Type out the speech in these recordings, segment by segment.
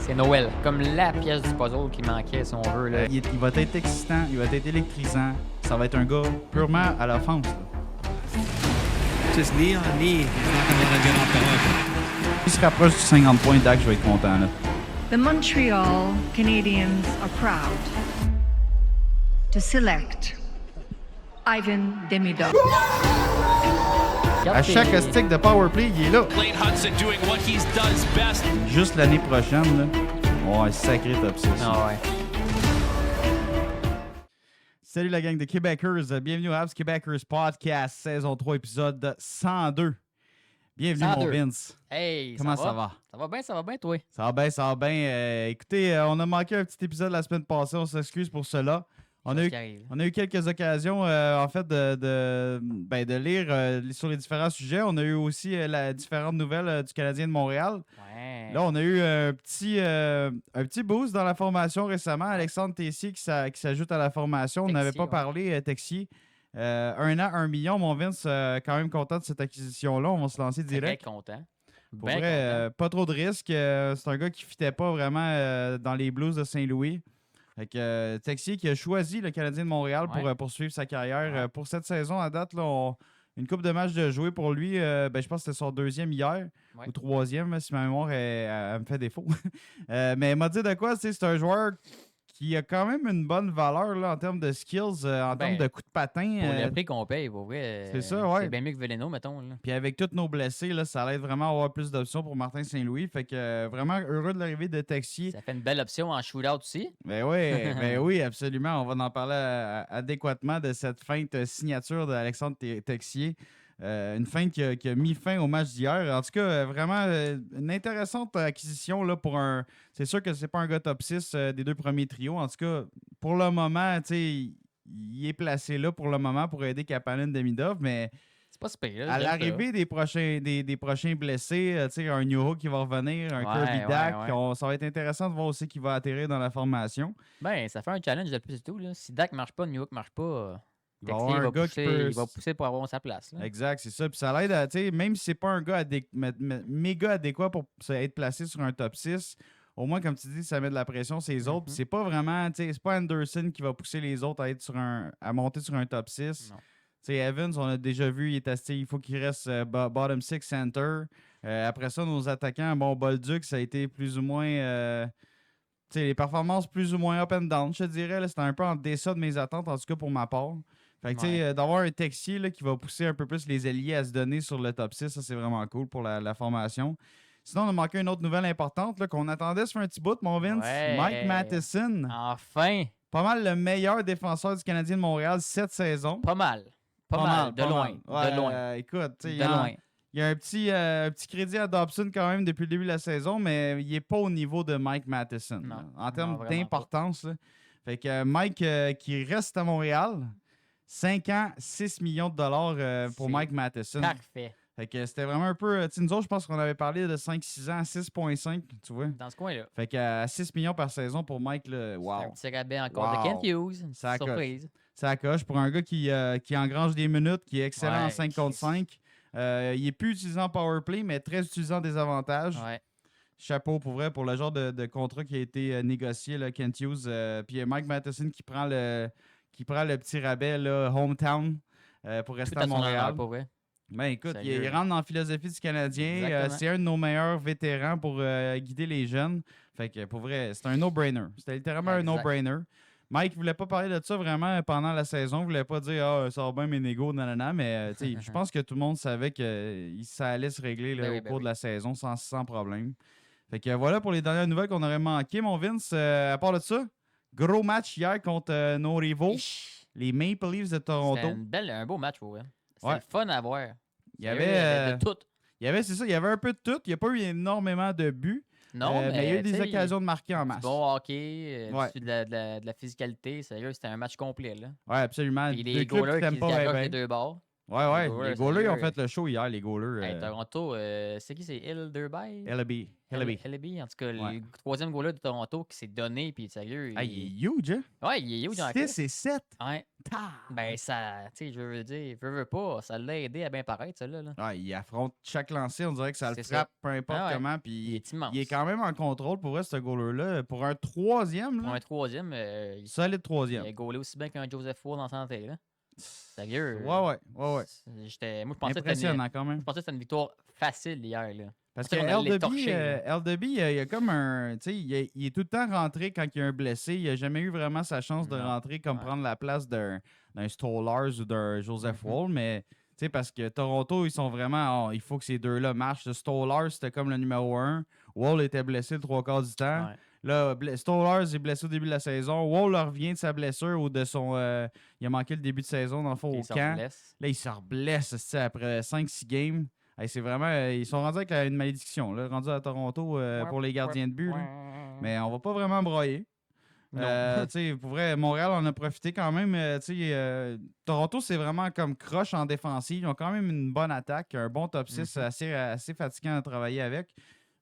C'est Noël. Comme la pièce du puzzle qui manquait, si on veut. Là. Il va être excitant, il va être électrisant. Ça va être un gars purement à l'offense. Just knee on knee. He's not going to let it get off the hook. Il se rapproche du 50 points, Dak, je vais être content. Là. The Montreal Canadiens are proud to select Ivan Demidov. À chaque stick de powerplay, il est là. Lane Hudson doing what he does best. Juste l'année prochaine, là, on va un sacré top 6. Ah ouais. Salut la gang de Québecers, bienvenue au Habs Québecers Podcast, saison 3, épisode 102. Bienvenue 102. mon Vince. Hey, Comment ça va? Ça va bien, toi? Ça va bien. Écoutez, on a manqué un petit épisode la semaine passée, on s'excuse pour cela. On a eu quelques occasions, en fait, de lire sur les différents sujets. On a eu aussi différentes nouvelles du Canadien de Montréal. Ouais. Là, on a eu un petit boost dans la formation récemment. Alexandre Tessier qui s'ajoute à la formation. On n'avait pas parlé, Texier. 1 an, 1 million. Mon Vince, quand même content de cette acquisition-là. On va se lancer direct. Très content. Pour vrai, pas trop de risques. C'est un gars qui ne fitait pas vraiment dans les Blues de Saint-Louis. Fait que Texier qui a choisi le Canadien de Montréal pour poursuivre sa carrière. Pour cette saison, à date, là, une coupe de matchs de jouer pour lui. Je pense que c'était son deuxième hier ou troisième, si ma mémoire elle me fait défaut. Mais il m'a dit de quoi, c'est un joueur qui a quand même une bonne valeur là, en termes de skills, en termes de coups de patin. Pour le prix qu'on paye, pour vrai. C'est ça, ouais. C'est bien mieux que Veleno, mettons. Là. Puis avec tous nos blessés, là, ça allait vraiment avoir plus d'options pour Martin Saint-Louis. Fait que vraiment heureux de l'arrivée de Texier. Ça fait une belle option en shootout aussi. Ben oui, absolument. On va en parler adéquatement de cette feinte signature d'Alexandre Texier. Une feinte qui a mis fin au match d'hier. En tout cas, vraiment une intéressante acquisition là, pour un. C'est sûr que c'est pas un gars top 6 des deux premiers trios. En tout cas, pour le moment, il est placé là pour le moment pour aider Kapanen Demidov, mais c'est pas super. à l'arrivée des prochains blessés, un Newhook qui va revenir, un Kirby Dak, ça va être intéressant de voir aussi qui va atterrir dans la formation. Ben, ça fait un challenge de plus et tout. Là. Si Dak marche pas, Newhook marche pas. Il va pousser pour avoir sa place. Là. Exact, c'est ça. Puis ça l'aide à, même si c'est pas un gars méga adéquat pour être placé sur un top 6, au moins, comme tu dis, ça met de la pression sur les autres. Puis c'est pas vraiment, c'est pas Anderson qui va pousser les autres à monter sur un top 6. Evans, on a déjà vu, il faut qu'il reste bottom 6 center. Après ça, nos attaquants, Bolduc, ça a été plus ou moins... les performances plus ou moins up and down, je te dirais. C'était un peu en deçà de mes attentes, en tout cas pour ma part. Fait que, d'avoir un Texier là, qui va pousser un peu plus les ailiers à se donner sur le top 6, ça c'est vraiment cool pour la formation. Sinon, on a manqué une autre nouvelle importante là, qu'on attendait sur un petit bout, mon Vince. Ouais. Mike Matheson. Enfin! Pas mal le meilleur défenseur du Canadien de Montréal cette saison. Pas mal. De loin. De loin. Écoute, il y a un petit crédit à Dobson quand même depuis le début de la saison, mais il n'est pas au niveau de Mike Matheson. Non, en termes d'importance. Fait que Mike qui reste à Montréal, 5 ans, 6 millions de dollars pour Mike Matheson. Parfait. Fait que c'était vraiment un peu... nous autres, je pense qu'on avait parlé de 5-6 ans à 6,5, tu vois. Dans ce coin-là. Fait qu'à 6 millions par saison pour Mike, là, wow. C'est un petit rabais encore de Kent Hughes. Une surprise. Ça coche pour un gars qui engrange des minutes, qui est excellent en 5 contre 5. Il est plus utilisé en powerplay, mais très utilisé en désavantage. Ouais. Chapeau pour vrai pour le genre de contrat qui a été négocié, là, Kent Hughes. Puis Mike Matheson qui prend le petit rabais là, hometown pour rester à Montréal. Pour vrai. Ben écoute, il rentre dans la philosophie du Canadien. C'est un de nos meilleurs vétérans pour guider les jeunes. Fait que pour vrai, c'est un no-brainer. C'était littéralement un no-brainer. Mike ne voulait pas parler de ça vraiment pendant la saison. Il ne voulait pas dire ça va bien mes négos, nanana. Mais je pense que tout le monde savait que ça allait se régler là, au cours de la saison sans problème. Fait que voilà pour les dernières nouvelles qu'on aurait manquées, mon Vince. À part de ça, gros match hier contre nos rivaux, les Maple Leafs de Toronto. C'était un beau match pour eux. C'était fun à voir. Il y avait de tout. Il y avait un peu de tout. Il n'y a pas eu énormément de buts. Non, mais il y a eu des occasions de marquer en masse. Bon hockey, de la physicalité. Sérieux, c'était un match complet. Là. Oui, absolument. Et les goalers qui se les deux bords. Ouais. Les goalers ont fait le show hier, les goalers. Toronto, c'est qui? C'est Hilderby? Helleby. En tout cas, Ouais. le troisième goal-là de Toronto qui s'est donné, puis sérieux. Ah, il est huge, hein? Ouais, il est huge en 6 et 7. Ouais. Ben, ça, tu sais, je veux dire, veux pas, ça l'a aidé à bien paraître, ça, là. Ouais, il affronte chaque lancer, on dirait que ça le C'est ça. frappe, peu importe Ah ouais. comment. Il Puis est immense. il est quand même en contrôle pour vrai, ce goaler-là. Pour un troisième, Pour là, un troisième, solide il troisième. a gaulé aussi bien qu'un Joseph Wall en santé, là. Sérieux. Ouais. Moi, je pensais que c'était Impressionnant quand même. une victoire facile hier, là. Parce Ça, que on allait les torcher, LDB, il y a comme un. Tu sais, il est tout le temps rentré quand il y a un blessé. Il n'a jamais eu vraiment sa chance de Non. rentrer comme Ouais. prendre la place d'un Stolarz ou d'un Joseph Wall. Mais tu sais, parce que Toronto, ils sont vraiment. Il faut que ces deux-là marchent. Stolarz, c'était comme le numéro 1. Wall était blessé le 3/4 du temps. Ouais. Là, Stolarz est blessé au début de la saison. Wall revient de sa blessure ou de son. Il a manqué le début de saison, dans le fond, Il au se camp. blesse. Là, il se reblesse après 5-6 games. Hey, c'est vraiment. Ils sont rendus avec une malédiction, là, rendus à Toronto pour les gardiens de but. Là. Mais on va pas vraiment broyer. Non. Tu sais, pour vrai, Montréal en a profité quand même. Tu sais, Toronto, c'est vraiment comme croche en défensive. Ils ont quand même une bonne attaque, un bon top 6 assez fatigant à travailler avec.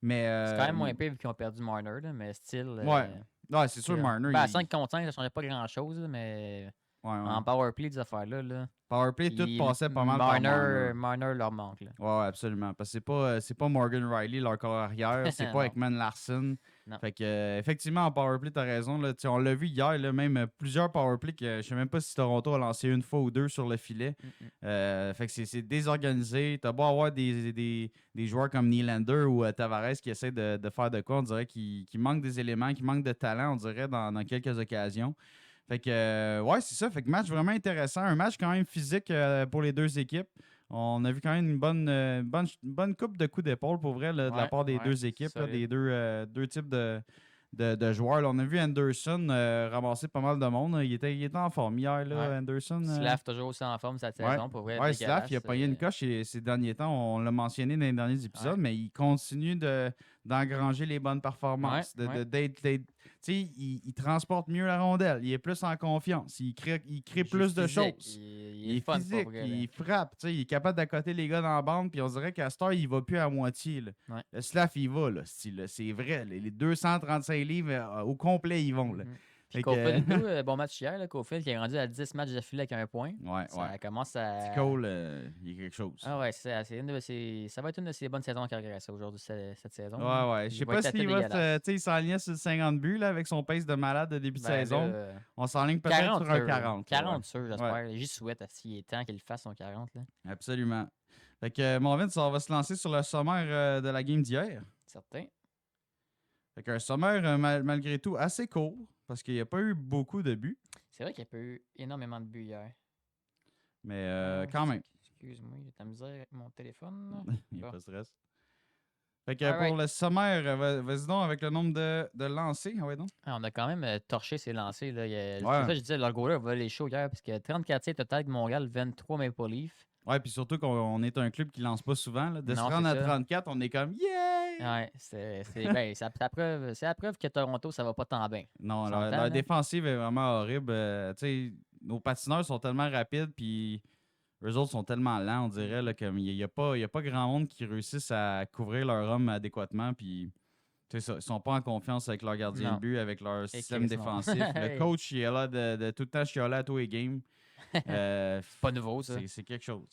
Mais, C'est quand même moins pire vu qu'ils ont perdu Marner, là, mais style. Ouais, c'est sûr, Marner. Ben, à 5 contre 5, ça changeait pas grand-chose, là, mais Ouais. en powerplay, des affaires-là, là. Powerplay, tout il- passait pas mal par Marner. Marner leur manque, là. Ouais, absolument. Parce que c'est pas Morgan Riley, leur corps arrière. C'est pas Non. Ekman Larson. Non. Fait que, effectivement, en powerplay, t'as raison. Là, on l'a vu hier, là, même plusieurs powerplays que je sais même pas si Toronto a lancé une fois ou deux sur le filet. Fait que c'est désorganisé. T'as beau avoir des joueurs comme Nylander ou Tavares qui essaient de faire de quoi. On dirait qu'il manque des éléments, qu'il manque de talent, on dirait, dans quelques occasions. Fait que, ouais, c'est ça. Fait que match vraiment intéressant. Un match quand même physique pour les deux équipes. On a vu quand même une bonne coupe de coups d'épaule pour vrai là, de la part des deux équipes, là, des deux types de joueurs. Là, on a vu Anderson ramasser pas mal de monde. Il était en forme hier, là, Ouais. Anderson. Slav toujours aussi en forme cette saison, pour vrai. Ouais, Slav, il a payé une coche. coche ces derniers temps. On l'a mentionné dans les derniers épisodes, mais il continue d'engranger les bonnes performances. Il transporte mieux la rondelle. Il est plus en confiance. Il crée plus de choses. Il est fun, physique, il frappe, il est capable d'accoter les gars dans la bande, puis on dirait qu'à cette heure, il va plus à moitié. Là. Ouais. Le Slav, il va, là, c'est vrai. Les 235 livres, au complet, ils vont. Là. Puis Caulfield, bon match hier, là, Caulfield qui est rendu à 10 matchs d'affilée avec un point. Ouais, ça commence à... Petit Cole, il y a quelque chose. Ah ouais, ça va être une de ses bonnes saisons en carrière, ça, aujourd'hui, cette saison. Ouais. Je sais pas s'il il s'enligne sur le 50 buts là, avec son pace de malade de début de saison. On s'enligne peut-être sur un 40. 40 sûr, j'espère. Ouais. J'y souhaite s'il est temps qu'il fasse son 40. Là. Absolument. Fait que, mon Vince, on va se lancer sur le sommaire de la game d'hier. Certain. Fait qu'un sommaire, malgré tout, assez court, parce qu'il n'y a pas eu beaucoup de buts. C'est vrai qu'il n'y a pas eu énormément de buts hier. Mais quand même. Excuse-moi, il y a de la misère avec mon téléphone. Il n'y a Bon. pas de stress. Fait que pour le sommaire, vas-y donc avec le nombre de lancers. Ah ouais, donc. On a quand même torché ses lancers. Là. C'est Ouais. ça que je disais, leur goaler va les shows hier, parce que 34 tirs total de Montréal, 23 Maple Leafs. Ouais, puis surtout qu'on est un club qui lance pas souvent. Là. De Non, se rendre à c'est ça. 34, on est comme yeah! Ouais, c'est la preuve que Toronto, ça va pas tant bien. Non, On leur s'entend, là. défensive est vraiment horrible. Tu sais, nos patineurs sont tellement rapides, puis eux autres sont tellement lents, on dirait. Là, comme il n'y a pas grand monde qui réussisse à couvrir leur homme adéquatement. Puis, tu sais, ça, ils sont pas en confiance avec leur gardien Non. de but, avec leur système Chris, non. défensif. Le coach, il est là de tout le temps chialer à tous les games. Pas nouveau, ça. C'est quelque chose.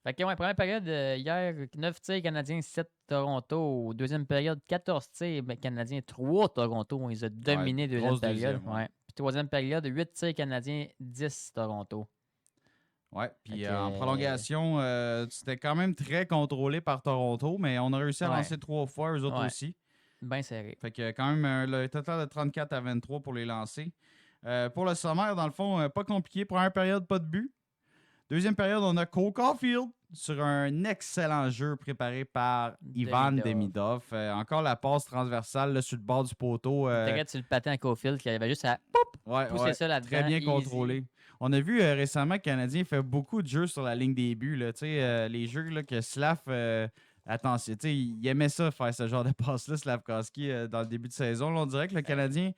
Fait que, ouais, première période, hier, 9 tirs canadiens, 7 Toronto. Deuxième période, 14 tirs canadiens, 3 Toronto. On les a dominés deuxième grosse période. deuxième, ouais. Puis troisième période, 8 tirs canadiens, 10 Toronto. Ouais, puis Fait que, en prolongation, c'était quand même très contrôlé par Toronto, mais on a réussi à Ouais. lancer 3 fois, eux autres Ouais. aussi. Bien serré. Fait que quand même le total de 34 à 23 pour les lancers. Pour le sommaire, dans le fond, pas compliqué. Première période, pas de but. Deuxième période, on a Cole Caulfield sur un excellent jeu préparé par Ivan Demidov. Encore la passe transversale là, sur le bord du poteau. Direct sur le patin à Caulfield qui avait juste à pousser ça là-dedans. Très bien easy. contrôlé. On a vu récemment que le Canadien fait beaucoup de jeux sur la ligne des buts. Là, les jeux là, que Slav... attention, il aimait ça, faire ce genre de passe-là, Slavkovski, dans le début de saison. Là, on dirait que le Canadien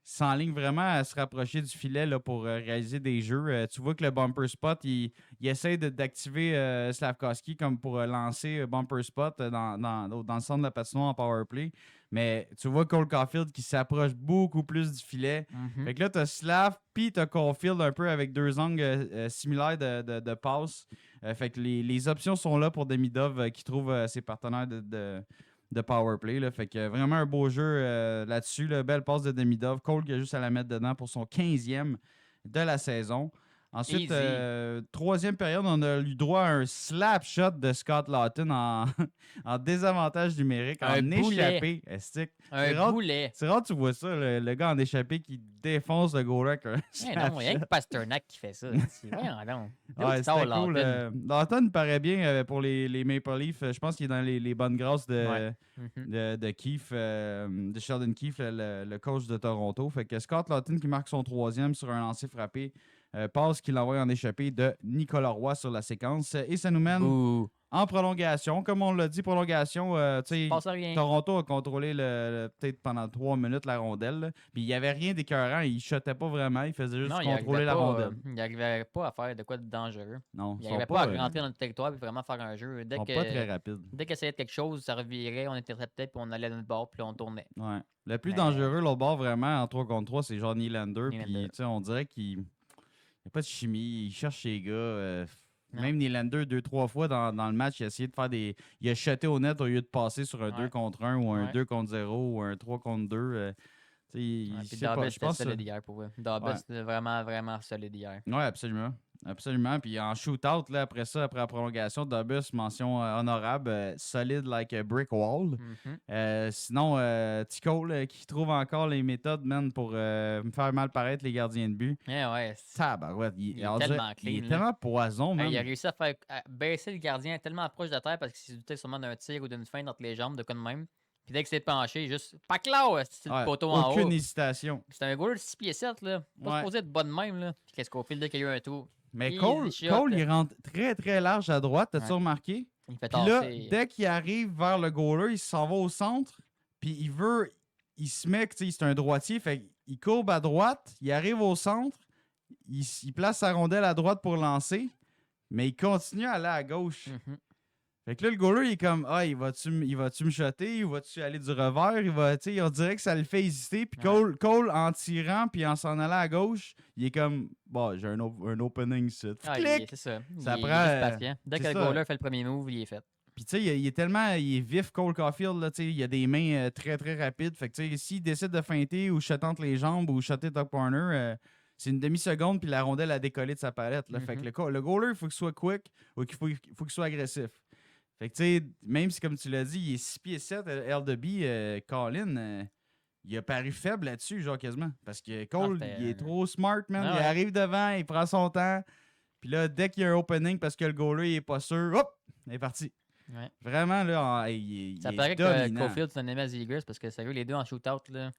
s'enligne vraiment à se rapprocher du filet là, pour réaliser des jeux. Tu vois que le bumper spot, il essaie d'activer Slavkovski comme pour lancer bumper spot dans le centre de la patinoire en power play. Mais tu vois Cole Caulfield qui s'approche beaucoup plus du filet. Fait que là, tu as Slav, puis tu as Caulfield un peu avec deux angles similaires de passe. Fait que les options sont là pour Demidov qui trouve ses partenaires de power play. Là. Fait que vraiment un beau jeu là-dessus. Là. Belle passe de Demidov. Cole qui a juste à la mettre dedans pour son 15e de la saison. Ensuite, troisième période, on a eu droit à un slap shot de Scott Laughton en désavantage numérique, Un en boulet. échappé. C'est Un boulet. rare que tu vois ça, le gars en échappé qui défonce le goaler avec un slap Non, il y a shot. que Pasternak qui fait ça. Voyons donc. Ouais, c'était cool. Laughton paraît bien pour les Maple Leafs. Je pense qu'il est dans les bonnes grâces de Keefe, de Sheldon Keefe, le coach de Toronto. Fait que Scott Laughton qui marque son 3e sur un lancer frappé. Passe qu'il envoie en échappé de Nicolas Roy sur la séquence. Et ça nous mène en prolongation. Comme on l'a dit, prolongation, Passe à rien. Toronto a contrôlé peut-être pendant 3 minutes la rondelle. Là. Puis il n'y avait rien d'écœurant. Il ne shotait pas vraiment. Il faisait juste Non, contrôler la rondelle. Il n'arrivait pas à faire de quoi de dangereux. Non, Il ils n'arrivait sont pas à pas, rentrer dans le territoire et vraiment faire un jeu. ils sont pas très rapides. Dès qu'il essayait de quelque chose, ça revirait, on interceptait, puis on allait dans le bord, puis là, on tournait. Ouais. Le plus Mais- dangereux, l'autre bord, vraiment, en 3 contre 3, c'est genre Nylander. Puis, Nylander. tu sais, on dirait qu'il n'y a pas de chimie. Il cherche ses gars. Non. Même Nylander, 2-3 fois dans le match, il a essayé de faire des. Il a shoté au net au lieu de passer sur un Ouais. 2 contre 1 ou un Ouais. 2 contre 0 ou un 3 contre 2. Tu sais, il Ouais, puis sait pas. Dabas, Je c'était pense solide hier pour eux. Dabas, Ouais. c'était vraiment, vraiment solide hier. Oui, absolument. Absolument. Puis en shootout, là, après ça, après la prolongation, Dabus, mention honorable, solide like a brick wall. Sinon, T-Cole qui trouve encore les méthodes, man, pour me faire mal paraître les gardiens de but. Ouais. Tabarouette, Il est on dirait- tellement clean, il est là. tellement poison, man. Il a réussi à baisser le gardien tellement proche de terre parce qu'il se doutait sûrement d'un tir ou d'une feinte entre les jambes, de quoi de même. Puis dès qu'il s'est penché, juste pas clair, c'est Ouais, le poteau en haut. aucune hésitation. C'est un goal de 6 pieds 7, là. Pas Ouais. supposé être bon de même, là. Puis qu'est-ce qu'on fait dès qu'il y a eu un tour? Mais Easy Cole, shot. il rentre très, très large à droite. T'as-tu Ouais. remarqué? Il fait Puis là, tasser. dès qu'il arrive vers le goaler, il s'en va au centre. Puis il se met, tu sais, c'est un droitier. Fait qu'il courbe à droite. Il arrive au centre. Il place sa rondelle à droite pour lancer. Mais il continue à aller à gauche. Mhm. Fait que là, le goaler, il est comme, il va-tu me shotter? Ou va-tu aller du revers? Tu sais, on dirait que ça le fait hésiter. Puis Ouais. Cole, en tirant, puis en s'en allant à gauche, il est comme, bon, j'ai un opening ici. Ah, Clic! c'est ça. Ça il prend, est juste patient. Dès c'est que le ça. goaler fait le premier move, il est fait. Puis tu sais, il est vif, Cole Caulfield, là, tu sais, il a des mains très, très rapides. Fait que tu sais, s'il décide de feinter ou shotter entre les jambes ou shotter top corner, c'est une demi-seconde, puis la rondelle a décollé de sa palette. Là. Fait que le goaler, il faut qu'il soit quick ou qu'il faut qu'il soit agressif. Fait que tu sais, même si, comme tu l'as dit, il est 6 pieds 7, LDB, Colin, il a paru faible là-dessus, genre quasiment. Parce que Cole, c'était- il est trop smart, man. Ah Il ouais. arrive devant, il prend son temps. Puis là, dès qu'il y a un opening parce que le goaler, il est pas sûr, hop, il est parti. Ouais. Vraiment, là, il Ça est paraît que dominant. Caulfield, c'est un ami à Zegers parce que sérieux, les deux en shootout, là,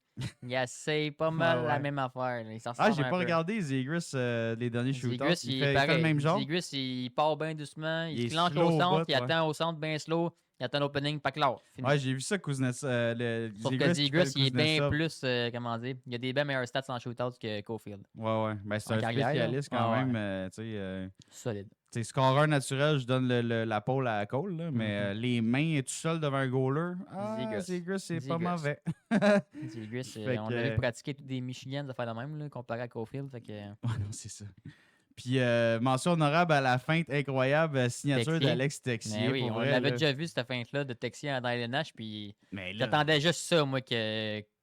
ils essayent pas mal Ouais. la même affaire. Là. Ils s'en Ah, ressemblent j'ai un pas peu. regardé Zegras les derniers shootouts. Zegers, Il il fait est le pareil. même genre. Zegers, il part bien doucement, Il il est se lance slow au au centre, bout, il attend au centre bien slow, il attend l'opening pas clair. Fini. Ouais, j'ai vu ça, Kuznetsov. Sauf que Zegers, il est bien plus, comment dire, il a des bien meilleurs stats en shootout que Caulfield. Ouais. Ben, c'est En un carrière, là. spécialiste quand Ah ouais. même. Tu sais, Solide. tu sais, scoreur naturel, je donne la pole à Cole, là, mais les mains tout seul devant un goaler, Zegras, c'est pas Zegras. mauvais. Zegers, Fait on que- a vu pratiquer tous des Michigans de faire de même, là, comparé à Caulfield. Fait que, Ouais, non, c'est ça. Puis, mention honorable à la feinte incroyable signature Texier. d'Alex Texier. mais oui, pour on vrai, l'avait là. déjà vu, cette feinte-là de Texier dans LNH, puis Mais là, j'attendais juste ça, moi,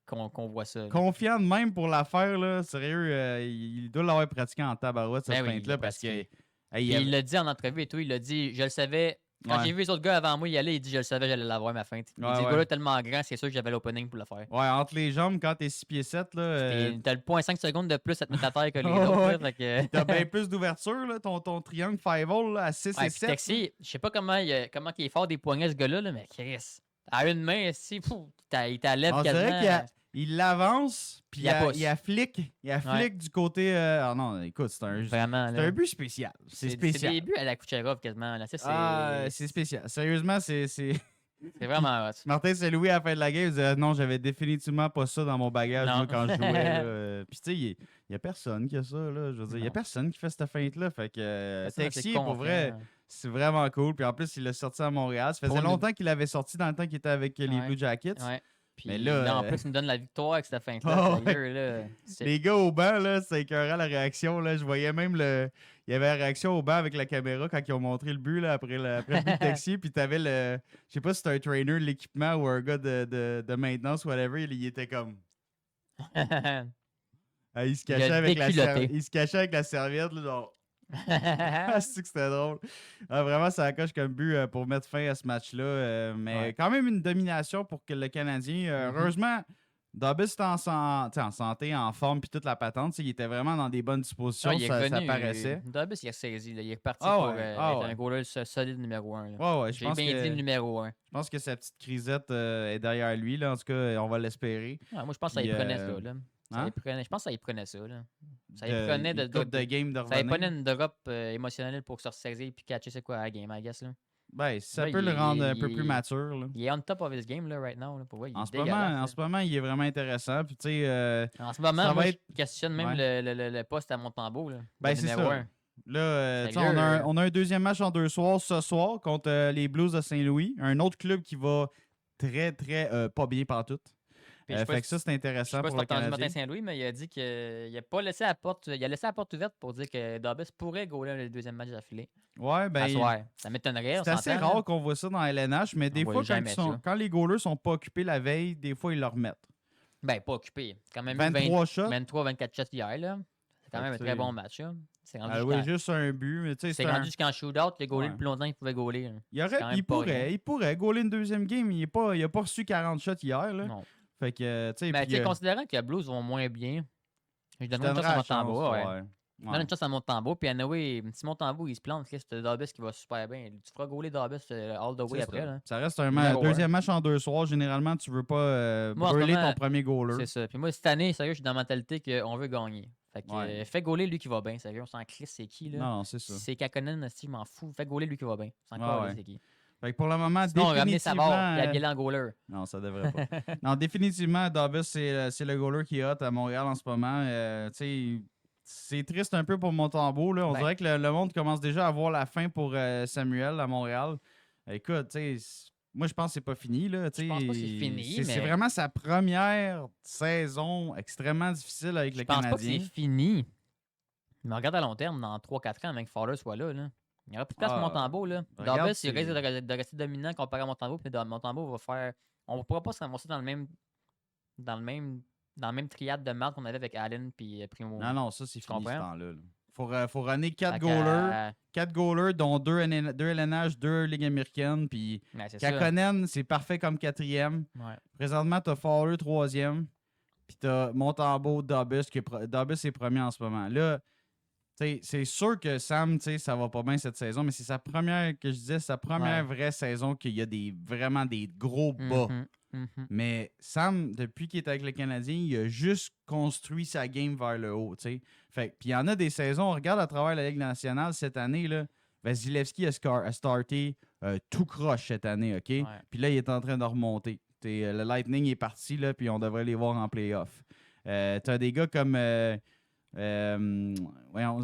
qu'on voit ça. là. confiant de même pour l'affaire, là, sérieux, il doit l'avoir pratiqué en tabarouette, cette Ben oui, feinte-là, il parce que. pratiqué. hey, Puis il l'a dit en entrevue et tout, il l'a dit, je le savais. Quand Ouais. j'ai vu les autres gars avant moi y aller, il dit, je le savais, j'allais l'avoir, ma feinte. Il Ouais, dit, le ouais. gars-là est tellement grand, c'est sûr que j'avais l'opening pour le faire. Ouais, entre les jambes, quand t'es 6 pieds 7, là, T'as le 0.5 secondes de plus à te mettre à terre que les Ouais, autres. ouais. là, fait que- t'as bien plus d'ouverture, là, ton triangle 5-hole à 6 Ouais, et puis 7. Texier, je sais pas comment il est fort des poignets, ce gars-là, là, mais Chris, à une main, si, il t'enlève On dirait quasiment. qu'il l'avance, puis Il la pousse. il afflique du côté. Ah non, écoute, c'est Vraiment, un là. but spécial. C'est C'est spécial. des buts à la Kucherov quasiment. Là. Ça, C'est spécial. Sérieusement, c'est C'est vraiment hot. Martin Saint-Louis, à la fin de la game, il disait non, j'avais définitivement pas ça dans mon bagage Non. moi, quand je jouais. Là. Puis tu sais, il y a personne qui a ça. Là. Je veux dire, il y a Non. personne qui fait cette feinte-là. Fait que Personne assez Texier, pour confiant. vrai, c'est vraiment cool. Puis en plus, il l'a sorti à Montréal. Ça faisait Pour nous- longtemps qu'il l'avait sorti dans le temps qu'il était avec les Ouais. Blue Jackets. Ouais. Puis Mais là, en plus, il nous donne la victoire avec cette feinte-là. Ah ouais. Sérieux, là. C'est- Les gars au banc, là, c'est écœurant la réaction. Là. Je voyais même il y avait la réaction au banc avec la caméra quand ils ont montré le but là, après le but de Texier. Puis t'avais le. Je sais pas si c'était un trainer de l'équipement ou un gars de maintenance, whatever. Il était comme. Ah, il se Il a cachait avec déculotté. il se cachait avec la serviette. Là, genre. Ah, c'est que c'était drôle. Ah, vraiment, ça coche comme but pour mettre fin à ce match-là. Mais Ouais. quand même une domination pour que le Canadien. Heureusement, Dobbs était en santé, en forme, puis toute la patente. Il était vraiment dans des bonnes dispositions. Ah, il est ça revenu, paraissait. Dobbs, il a saisi. Là. Il est reparti Ah pour ouais, être un goaler solide numéro 1. Ouais, ouais, je J'ai pense bien dit le que, numéro 1. je pense que sa petite crisette est derrière lui. Là. En tout cas, on va l'espérer. Moi, je pense que ça y Puis, prenait ça. Là. Ça hein? y prenait, je pense que ça y prenait ça. Là. Ça y prenait une couple de game de ça y prenait revenir. une drop émotionnelle pour se ressaisir et catcher c'est quoi la game, I guess. Là. Ben, ça Là, peut le il- rendre un il- peu plus mature. Là. Il est on top of his game là, right now. Là, pour vrai, il est En ce dégueulasse, moment, il est vraiment intéressant. Puis, tu sais, En ce moment, ça moi, va je questionne même le poste à Montembeau. Là, Ben, le c'est numéro ça. 1. là, tu sais, Sérieux, on a un deuxième match en 2 soirs ce soir contre les Blues de Saint-Louis. Un autre club qui va très, très pas bien partout. Puis je sais pas Fait que si- ça, c'est Je sais intéressant pas si pour t'as le entendu Martin Canadien. Saint-Louis, mais il a dit qu'il a pas laissé la porte. Il a laissé la porte ouverte pour dire que Dobbs pourrait goaler le deuxième match d'affilée. Ouais, À ben, soir. Ça m'étonnerait. c'est assez rare qu'on voit ça dans LNH, mais des voit fois, jamais ça. quand les goalers sont pas occupés la veille, des fois, ils le remettent. Ben, pas occupé. Quand même 23 shots. 23-24 shots hier. Là. C'est quand Fait même que un c'est- très bon match. Là. C'est rendu Oui, jusqu'à- juste un but, mais tu sais, c'est c'est rendu jusqu'en shootout. Il a goalé Ouais. le plus longtemps qu'il pouvait goaler. là. Il aurait, quand même pas rien. il pourrait goaler une deuxième game. Il a pas reçu 40 shots hier. Là. Non. Fait que, tu sais, Mais puis, tu sais, considérant que les Blues vont moins bien, je je donnerais une donnerais chance à la chance, Montembeau. Ouais. ouais. Je donne une chance à Montembeau. Puis anyway, si Montembeau il se plante, c'est Dobbs qui va super bien. Tu feras goaler Dobbs all the way C'est après. ça. Là. Ça reste un Numéro deuxième match en 2 soirs. Généralement, tu veux pas Moi, en ce brûler moment, ton premier goaler. C'est ça. Puis moi, cette année, sérieux, je suis dans la mentalité qu'on veut gagner. Fait que Ouais. fais gauler lui qui va bien, sérieux. On s'en crisse, c'est qui, là? Non, c'est ça. Si c'est Kakonen, je m'en fous. Fais gauler lui qui va bien. C'est Ouais, encore ouais. c'est qui. Fait que pour le moment, Sinon, ramener sa définitivement... barre, puis habiller en goaler. Non, ça devrait pas. Non, définitivement, Dobbs, c'est le goaler qui est hot à Montréal en ce moment. Tu sais, c'est triste un peu pour Montembeau. Là. On Ben. dirait que le monde commence déjà à voir la fin pour Samuel à Montréal. Écoute, tu sais, moi, je pense que c'est pas fini. Là, Je pense pas que c'est fini, C'est mais- vraiment sa première saison extrêmement difficile avec Je le pense pas que Canadien. c'est fini. Mais regarde à long terme, dans 3-4 ans, avant que Fowler soit là. Il n'y aura plus de place pour Ah, Montembeau. Là. regarde, Dobbs, c'est- il risque de rester dominant comparé à Montembeau. Puis Montembeau va faire. On ne pourra pas se ramasser dans le même triade de marque qu'on avait avec Allen et Primo. Non, non, ça, c'est Tu fini ce comprends? temps-là. Faut runner 4 Fait que, goalers. 4 goalers, dont 2 LNH, 2 Ligue américaine. Puis ben, c'est ça. Kakonen, c'est parfait comme 4e. Ouais. Présentement, t'as Fowler 3e. Puis t'as Montembeau, Dobbs, Dobbs est premier en ce moment. Là, t'sais, c'est sûr que Sam, ça va pas bien cette saison, mais c'est sa première, que je disais, sa première vraie saison qu'il y a vraiment des gros bas. Mhm, mhm. Mais Sam, depuis qu'il est avec le Canadien, il a juste construit sa game vers le haut. T'sais. Fait puis il y en a des saisons, on regarde à travers la Ligue nationale cette année, là, Vasilevski a starté tout croche cette année, OK? Ouais. Puis là, il est en train de remonter. Le Lightning est parti, là, puis on devrait les voir en playoff. T'as des gars comme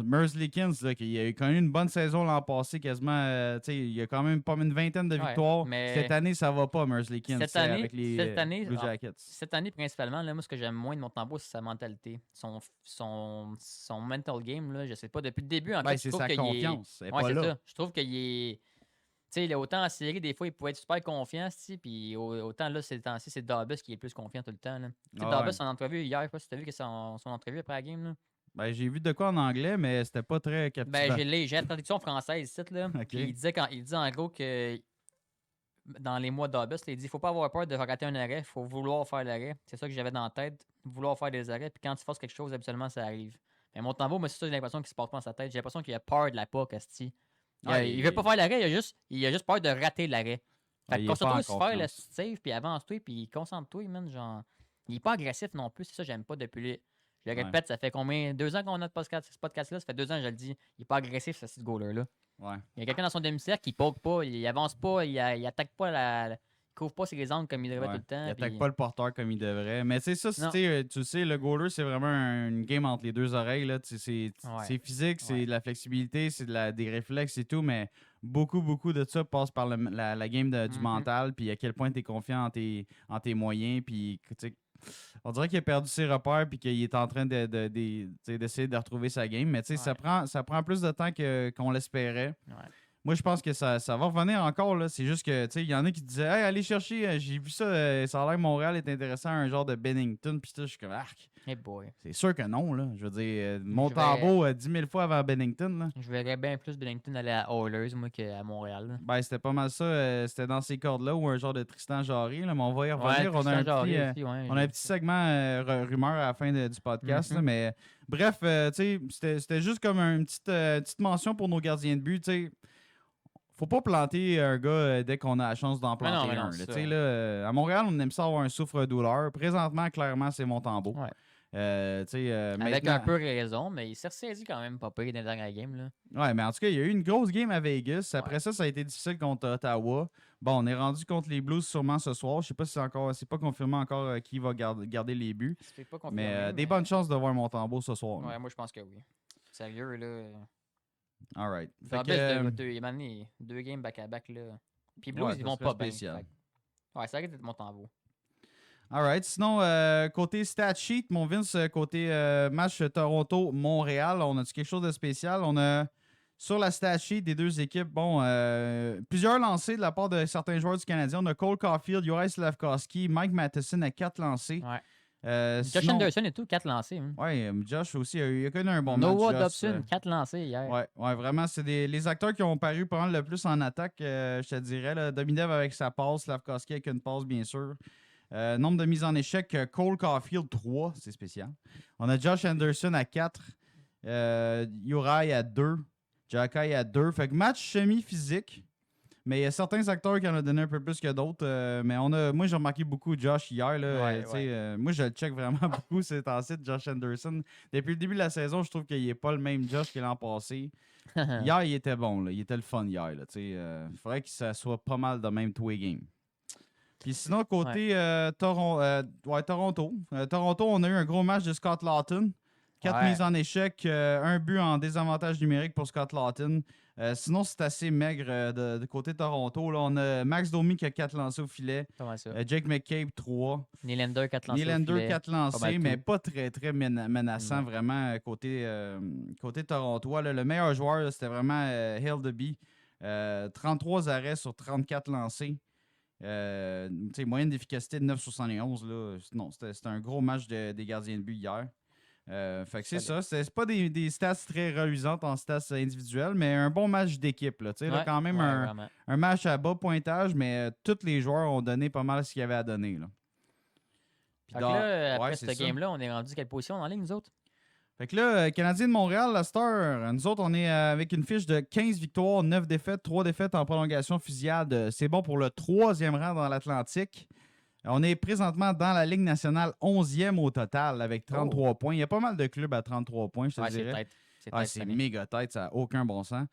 Merzlikins, là, qui a connu une bonne saison l'an passé, quasiment. Il a quand même pas une vingtaine de Ouais, victoires. mais Cette année, ça va pas, Merzlikins, cette année- avec les cette année, Blue ah, Jackets. Cette année, principalement, là, moi, ce que j'aime moins de Montembeau, c'est sa mentalité. Son mental game, là, je sais pas. Depuis le début, en Ben, fait, c'est je trouve sa qu'il est... confiance. Elle est Ouais, pas c'est là. ça. Je trouve qu'il est... Tu sais, autant en série, des fois, il pouvait être super confiant, puis autant là, c'est Dobbs qui est le plus confiant tout le temps. Là. Tu sais, Ah Dobbs, ouais. son entrevue hier, je sais pas si tu as vu que son entrevue après la game. Là. Ben, j'ai vu de quoi en anglais, mais c'était pas très captivant. Ben, j'ai la traduction française ici, là. Ok. Puis il disait en gros que dans les mois Dobbs, il dit faut pas avoir peur de rater un arrêt, il faut vouloir faire l'arrêt. C'est ça que j'avais dans la tête, vouloir faire des arrêts. Puis quand tu fasses quelque chose, habituellement, ça arrive. Mais Montembeau, moi, c'est ça, j'ai l'impression qu'il se passe pas dans sa tête. J'ai l'impression qu'il a peur de la POC, asti. Il veut pas faire l'arrêt, il a juste peur de rater l'arrêt. Ah, Fait il que est pas en concentre-toi sur faire le confiance. save, puis avance-toi, puis concentre-toi, man. Genre, il est pas agressif non plus, c'est ça que j'aime pas depuis lui. Je le Ouais. répète, ça fait combien 2 ans qu'on a ce podcast-là, ça fait 2 ans que je le dis. Il est pas agressif, ce goaler-là. Ouais. Il y a quelqu'un dans son demi-cercle qui poke pas, il avance pas, il attaque pas couvre pas ses angles comme il devrait Ouais. tout le temps. Il attaque puis- pas le porteur comme il devrait. Mais tu sais, ça, Non. tu sais, le goaler, c'est vraiment une game entre les deux oreilles. Là. C'est physique, c'est Ouais. de la flexibilité, c'est des réflexes et tout, mais beaucoup de ça passe par la game du Mhm. mental, puis à quel point tu es confiant en tes moyens, puis tu sais, on dirait qu'il a perdu ses repères puis qu'il est en train d'essayer de retrouver sa game. Mais tu sais, ça prend plus de temps qu'on l'espérait. Ouais. Moi, je pense que ça va revenir encore. Là. C'est juste que, tu sais, il y en a qui disaient, hey, allez chercher, j'ai vu ça, ça a l'air que Montréal est intéressant à un genre de Bennington. Puis je suis comme, arc. Hey boy. C'est sûr que non, là. Je veux dire, Montembeault 10 000 fois avant Bennington, là. Je verrais bien plus Bennington aller à Oilers, moi, qu'à Montréal. Là. Ben, c'était pas mal ça. C'était dans ces cordes-là ou un genre de Tristan Jarry, là. Mais on va y Ouais, revenir. On a un Tristan petit, Jarry aussi, ouais, on a un petit segment rumeur à la fin du podcast. Mhm. Là, mais bref, tu sais, c'était juste comme une petite mention pour nos gardiens de but. Tu sais, faut pas planter un gars dès qu'on a la chance d'en planter mais non, un. c'est Là. ça. Tu sais, là, à Montréal, on aime ça avoir un souffre-douleur. Présentement, clairement, c'est Montembeault. Ouais. Tu sais, Avec maintenant- un peu raison, mais il s'est ressaisi quand même pas pire dans la dernière game. Là. Ouais, mais en tout cas, il y a eu une grosse game à Vegas. Après Ouais. ça a été difficile contre Ottawa. Bon, on est rendu contre les Blues sûrement ce soir. Je sais pas si c'est pas confirmé encore qui va garder les buts. C'est pas confirmé, Mais des bonnes chances de voir Montembeault ce soir. là. Ouais, moi je pense que oui. Sérieux, là. All right. Fait En que, plus, il m'a amené 2 games back-à-back. Là. Puis Blues, Ouais, ils ça vont serait pas bien. spécial. Fait que- Ouais, ça arrête d'être Montembeault. all right. Sinon, côté stat sheet, mon Vince, côté match Toronto-Montréal, on a-tu quelque chose de spécial? On a sur la stat sheet des deux équipes, bon, plusieurs lancés de la part de certains joueurs du Canadien. On a Cole Caulfield, Juraj Slafkovsky, Mike Matheson à 4 lancés. Ouais. Josh Josh Anderson et tout, 4 lancés. Hein. Ouais, Josh aussi, il a connu un bon match. Noah Josh, Dobson, 4 lancés hier. Ouais, vraiment, c'est les acteurs qui ont paru pas mal le plus en attaque, je te dirais. Là. Dominev avec sa passe, Slafkovsky avec une passe, bien sûr. Nombre de mises en échec, Cole Caulfield, 3, c'est spécial. On a Josh Anderson à 4, Uri à 2, Jacky à 2. Fait que match semi-physique. Mais il y a certains acteurs qui en ont donné un peu plus que d'autres. Mais moi, j'ai remarqué beaucoup Josh hier. Là, Ouais, tu sais, moi, je le check vraiment beaucoup, c'est en site, Josh Anderson. Depuis le début de la saison, je trouve qu'il n'est pas le même Josh que l'an passé. Hier, il était bon. Là. Il était le fun hier. Il faudrait que ça soit pas mal de même tous les games. Puis sinon, côté Toronto. Toronto, on a eu un gros match de Scott Lawton. 4 mises en échec, un but en désavantage numérique pour Scott Lawton. Sinon, c'est assez maigre de côté Toronto. Là, on a Max Domi qui a 4 lancés au filet. Comment ça? Jake McCabe, 3. Nylander, 4 lancés. au Nylander, filet. 4 Pas lancés, mal mais tout. pas très menaçant, Non. vraiment, côté Toronto. Là, le meilleur joueur, là, c'était vraiment Hildeby. 33 arrêts sur 34 lancés. Moyenne d'efficacité de 9,71. Là. Non, c'était un gros match des gardiens de but hier. Fait que c'est ça. C'est pas des stats très reluisantes en stats individuelles, mais un bon match d'équipe. Là, Ouais, quand même ouais, vraiment. un match à bas pointage, mais tous les joueurs ont donné pas mal ce qu'il y avait à donner. Là. Puis Fait que là, après ouais, c'est cette ça. game-là, on est rendu quelle position en ligne, nous autres? Fait que là, Canadien de Montréal, la Star, nous autres, on est avec une fiche de 15 victoires, 9 défaites, 3 défaites en prolongation fusillade. C'est bon pour le 3e rang dans l'Atlantique. On est présentement dans la Ligue nationale 11e au total avec 33 points. Il y a pas mal de clubs à 33 points, je te Ouais, c'est dirais. tête. C'est Ah, tête c'est cette année. méga tête, ça n'a aucun bon sens.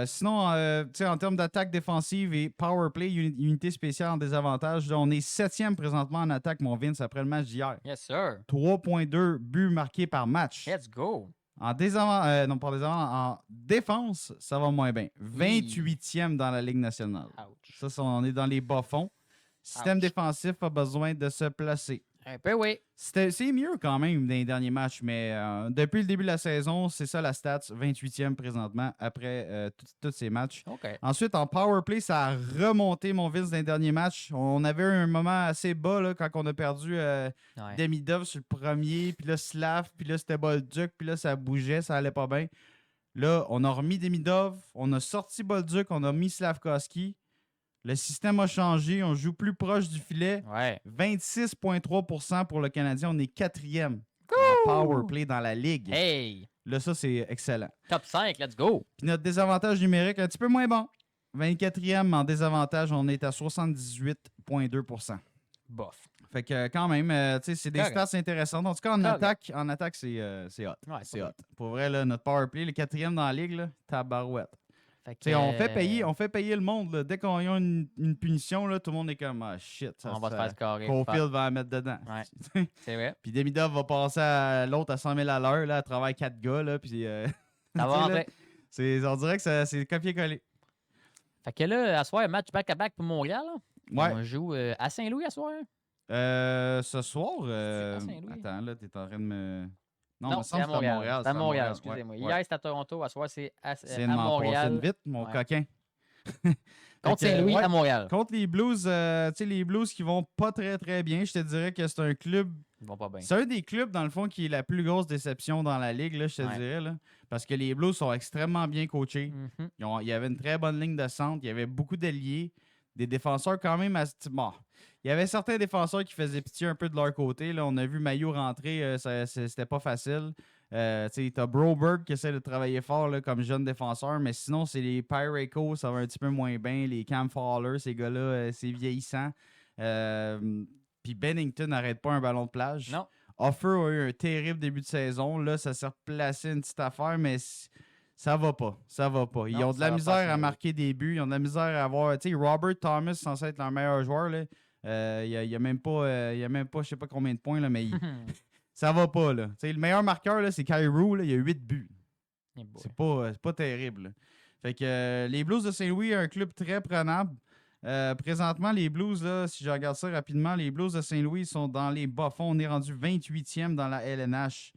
Sinon, tu sais, en termes d'attaque défensive et power play, unité spéciale en désavantage, là, on est 7e présentement en attaque, mon Vince, après le match d'hier. Yes, sir. 3,2 buts marqués par match. Let's go. En en défense, ça va moins bien. 28e dans la Ligue nationale. Ouch. On est dans les bas-fonds. Système Ouch. défensif a besoin de se placer. Un peu, oui. C'est mieux quand même dans les derniers matchs, mais depuis le début de la saison, c'est ça la stats. 28e présentement après tous ces matchs. OK. Ensuite, en power play, ça a remonté, mon Vince, dans les derniers matchs. On avait eu un moment assez bas là, quand on a perdu Ouais. Demidov sur le premier, puis là Slav, puis là c'était Bolduc, puis là ça bougeait, ça allait pas bien. Là, on a remis Demidov, on a sorti Bolduc, on a mis Slafkovsky. Le système a changé, on joue plus proche du filet. Ouais. 26,3% pour le Canadien, on est 4e en power play dans la ligue. Hey! Là, ça, c'est excellent. Top 5, let's go! Puis notre désavantage numérique, un petit peu moins bon. 24e en désavantage, on est à 78,2%. Bof. Fait que quand même, tu sais, c'est des Correct. stats intéressantes. En tout cas, en attaque, c'est hot. Ouais, C'est pas hot. Pour vrai, là, notre power play, le 4e dans la ligue, là, tabarouette. Fait que, T'sais, on fait payer le monde. Là. Dès qu'on a une punition, là, tout le monde est comme ah shit. on va se faire scorer. Caulfield va la mettre dedans. Ouais. C'est vrai. Puis Demidov va passer à l'autre à 100 000 à l'heure à travers 4 gars. Là, puis, Ça va rentrer. on dirait que c'est copier-coller. Fait que là, à soir, match back-à-back pour Montréal. Là. Ouais. On joue à Saint-Louis à soir. Ce soir. à Saint-Louis. Attends, là, t'es en train de me. Non, il me c'est semble à que c'est à Montréal. C'est à Montréal, excusez-moi. Ouais. Hier, c'était à Toronto. À soir, c'est à C'est de m'en passer Montréal. une vite, mon Ouais. coquin. Contre Fait que, Saint-Louis ouais, à Montréal. Contre les Blues, les Blues qui vont pas très très bien, je te dirais que c'est un club. Ils vont pas bien. C'est un des clubs, dans le fond, qui est la plus grosse déception dans la ligue, là, je te Ouais. dirais. Là, parce que les Blues sont extrêmement bien coachés. Mhm. Il y avait une très bonne ligne de centre. Il y avait beaucoup d'alliés. Des défenseurs quand même assez. Bon, il y avait certains défenseurs qui faisaient pitié un peu de leur côté. Là. On a vu Maillot rentrer. C'était pas facile. T'as Broberg qui essaie de travailler fort là, comme jeune défenseur. Mais sinon, c'est les Pyreco, ça va un petit peu moins bien. Les Cam Fowler, ces gars-là, c'est vieillissant. Puis Bennington n'arrête pas un ballon de plage. Non. Offer a eu un terrible début de saison. Là, ça s'est replacé une petite affaire, mais ça va pas. Ça va pas. Ils Non, ont de ça la va misère pas, à ça. marquer des buts. Ils ont de la misère à avoir. Tu sais, Robert Thomas, censé être leur meilleur joueur, là. Il y a même pas, je sais pas combien de points, là, mais ça va pas. Là. Tu sais, le meilleur marqueur, là, c'est Kyrou. Là, il a 8 buts. Eh boy. C'est pas terrible. Là. Fait que les Blues de Saint-Louis, un club très prenable. Présentement, les Blues, là, si je regarde ça rapidement, les Blues de Saint-Louis sont dans les bas-fonds. On est rendu 28e dans la LNH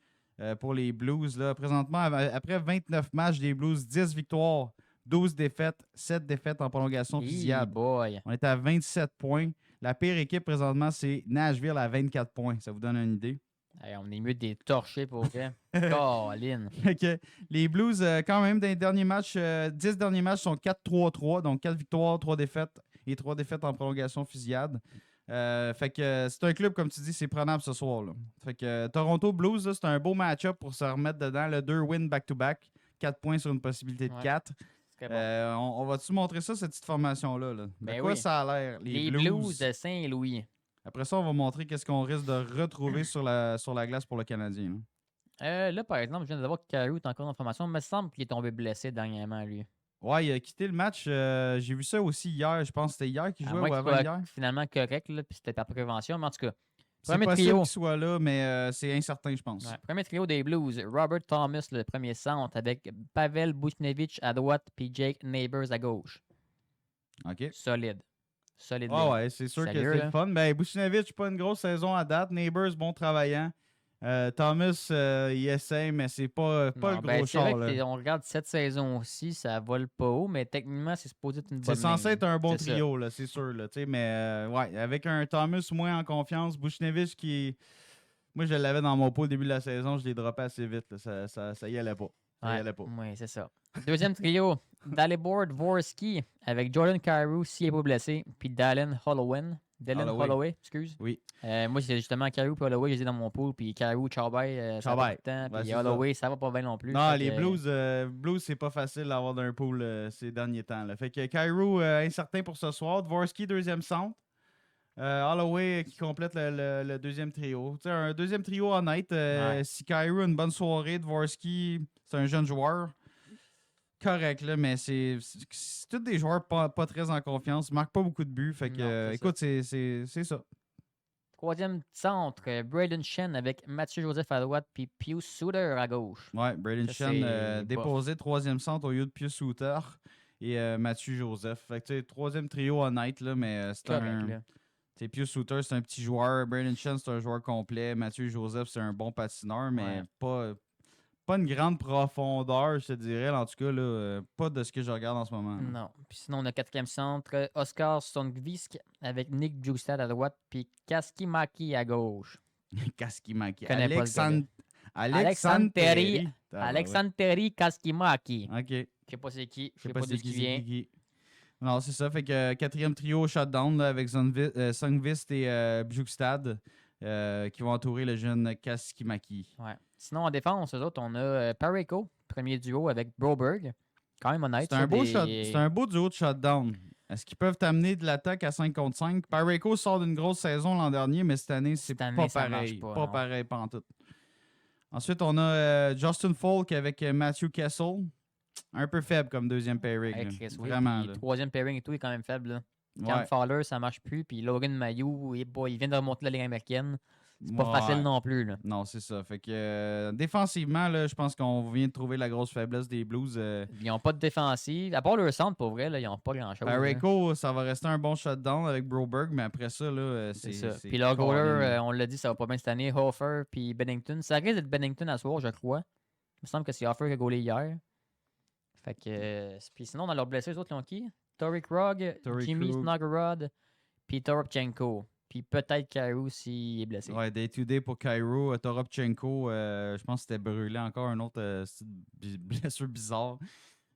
pour les Blues. Là. Présentement, après 29 matchs, les Blues, 10 victoires, 12 défaites, 7 défaites en prolongation Eh fusillade. boy. On est à 27 points. La pire équipe présentement, c'est Nashville à 24 points. Ça vous donne une idée? Hey, on est mieux des torchés pour vrai. Colin. Fait que les Blues, quand même, dans les derniers matchs, 10 derniers matchs sont 4-3-3, donc 4 victoires, 3 défaites et 3 défaites en prolongation fusillade. Fait que c'est un club, comme tu dis, c'est prenable ce soir. Là. Fait que Toronto Blues, là, c'est un beau match-up pour se remettre dedans. Le 2 wins back-to-back, 4 points sur une possibilité de Ouais. 4. Très bon. On va-tu montrer ça, cette petite formation-là? Là? De Ben quoi oui. ça a l'air? Les Blues de Saint-Louis. Après ça, on va montrer qu'est-ce qu'on risque de retrouver sur la glace pour le Canadien. Là. Là, par exemple, je viens de voir que Carew est encore en formation. Il me semble qu'il est tombé blessé dernièrement, lui. Ouais, il a quitté le match. J'ai vu ça aussi hier. Je pense que c'était hier qu'il À jouait moins ou qu'il avant soit hier. finalement correct, là, puis c'était par prévention. Mais en tout cas, C'est premier possible trio. qu'il soit là, mais c'est incertain, je pense. Ouais, premier trio des Blues. Robert Thomas, le premier centre, avec Pavel Buchnevich à droite, puis Jake Neighbors à gauche. OK. Solide. Solide. Ah ligne. ouais, c'est sûr que Sérieux, c'est là? le fun. Ben, Buchnevich, pas une grosse saison à date. Neighbors, bon travaillant. Thomas, il essaie, mais c'est pas le Non, gros ben, c'est char. vrai là. qu'on regarde cette saison aussi, ça vole pas haut, mais techniquement, c'est supposé être une bonne C'est censé ligne. être un bon C'est ça. trio, là, c'est sûr. Là, mais ouais, avec un Thomas moins en confiance, Buchnevich qui. Moi, je l'avais dans mon pot au début de la saison, je l'ai droppé assez vite. Là. Ça y allait pas. Ça y Ouais, allait pas. oui, c'est ça. Deuxième trio, Dalibor Dvorsky avec Jordan Kyrou, s'il n'est pas blessé, puis Dylan Holloway. Dylan Holloway. Holloway, excuse. Oui. Moi, c'est justement Kyrou et Holloway, je les ai dans mon pool, puis Kyrou, Charbay, ça va Charbay. tout le temps, Ouais, puis c'est Holloway, ça va pas bien non plus. Non, Fait les que, Blues, c'est pas facile d'avoir d'un pool ces derniers temps. Là. Fait que Kyrou, incertain pour ce soir. Dvorsky, deuxième centre. Holloway qui complète le deuxième trio. Tu sais, un deuxième trio honnête. Ouais. Si Kyrou a une bonne soirée, Dvorsky, c'est un jeune joueur. Correct, là, mais c'est tous des joueurs pas très en confiance. Ils marquent pas beaucoup de buts. Fait que, Non, c'est ça. écoute, c'est ça. Troisième centre, Braden Shen avec Mathieu Joseph à droite, puis Pius Suter à gauche. Ouais, Braden Ça, Shen c'est déposé troisième centre au lieu de Pius Souter et Mathieu Joseph. Fait que, tu sais, troisième trio honnête, là, mais c'est Correct, un. là. T'sais, Pius Souter, c'est un petit joueur. Braden Shen, c'est un joueur complet. Mathieu Joseph, c'est un bon patineur, mais Ouais. pas une grande profondeur, je te dirais. En tout cas, là, pas de ce que je regarde en ce moment. là. Non. Puis sinon, on a quatrième centre, Oscar Songvisk avec Nick Bjugstad à droite, puis Kaskimaki à gauche. Kaskimaki. Connais pas le Alexandre. Alexandre Terry. Ah, Alexandre Terry Kaskimaki. ouais. OK. Je sais pas c'est qui, je Je sais pas d'où c'est il vient. qui. Non, c'est ça. Fait que quatrième trio shutdown là, avec Songvist et Bjugstad qui vont entourer le jeune Kaskimaki. Ouais. Sinon, en défense, eux autres, on a Pareko, premier duo avec Broberg. Quand même honnête. C'est ça, un, beau des- c'est un beau duo de shutdown. Est-ce qu'ils peuvent t'amener de l'attaque à 5 contre 5? Pareko sort d'une grosse saison l'an dernier, mais cette année, c'est Cette année, pas ça pareil. marche pas, Pas non. pareil, pas en tout. Ensuite, on a Justin Falk avec Matthew Kessel. un peu faible comme deuxième pairing. Hey, là. Chris, oui, Vraiment. puis Là. troisième pairing et tout est quand même faible. Là. Cam Ouais. Fowler, ça marche plus. Puis Logan Mayou, il vient de remonter la Ligue américaine. C'est pas Ouais. facile non plus. Là. Non, c'est ça. Fait que défensivement, là, je pense qu'on vient de trouver la grosse faiblesse des Blues. Ils n'ont pas de défensive. À part leur centre, pour vrai, là, ils n'ont pas grand-chose. là. Parayko, ça va rester un bon shutdown avec Broberg, mais après ça, là, C'est c'est. ça. c'est Puis leur goaler, Colin. on l'a dit, ça va pas bien cette année. Hofer puis Bennington. Ça risque d'être Bennington à soir, je crois. Il me semble que c'est Hofer qui a goalé hier. Fait que. Puis sinon, dans leurs blessés, les autres, ils ont qui? Torrey Krug, Torrey Jimmy Krug. Snuggerud, puis Toropchenko. Puis peut-être Kyrou s'il est blessé. Ouais, day-to-day pour Cairo. Toropchenko, je pense que c'était brûlé encore un autre blessure bizarre.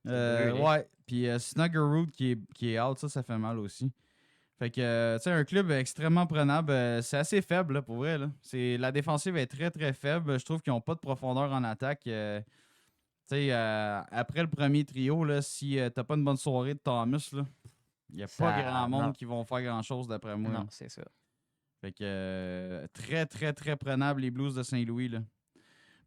brûlé. Ouais, puis Snuggerud qui est out, ça fait mal aussi. Fait que, tu sais, un club extrêmement prenable, c'est assez faible, là, pour vrai. Là. La défensive est très, très faible. Je trouve qu'ils n'ont pas de profondeur en attaque. Tu sais, après le premier trio, là, si t'as pas une bonne soirée de Thomas, il n'y a pas Ça- grand monde non. qui vont faire grand-chose, d'après moi. là. Non, c'est ça. Fait que très, très, très prenable les Blues de Saint-Louis. Là.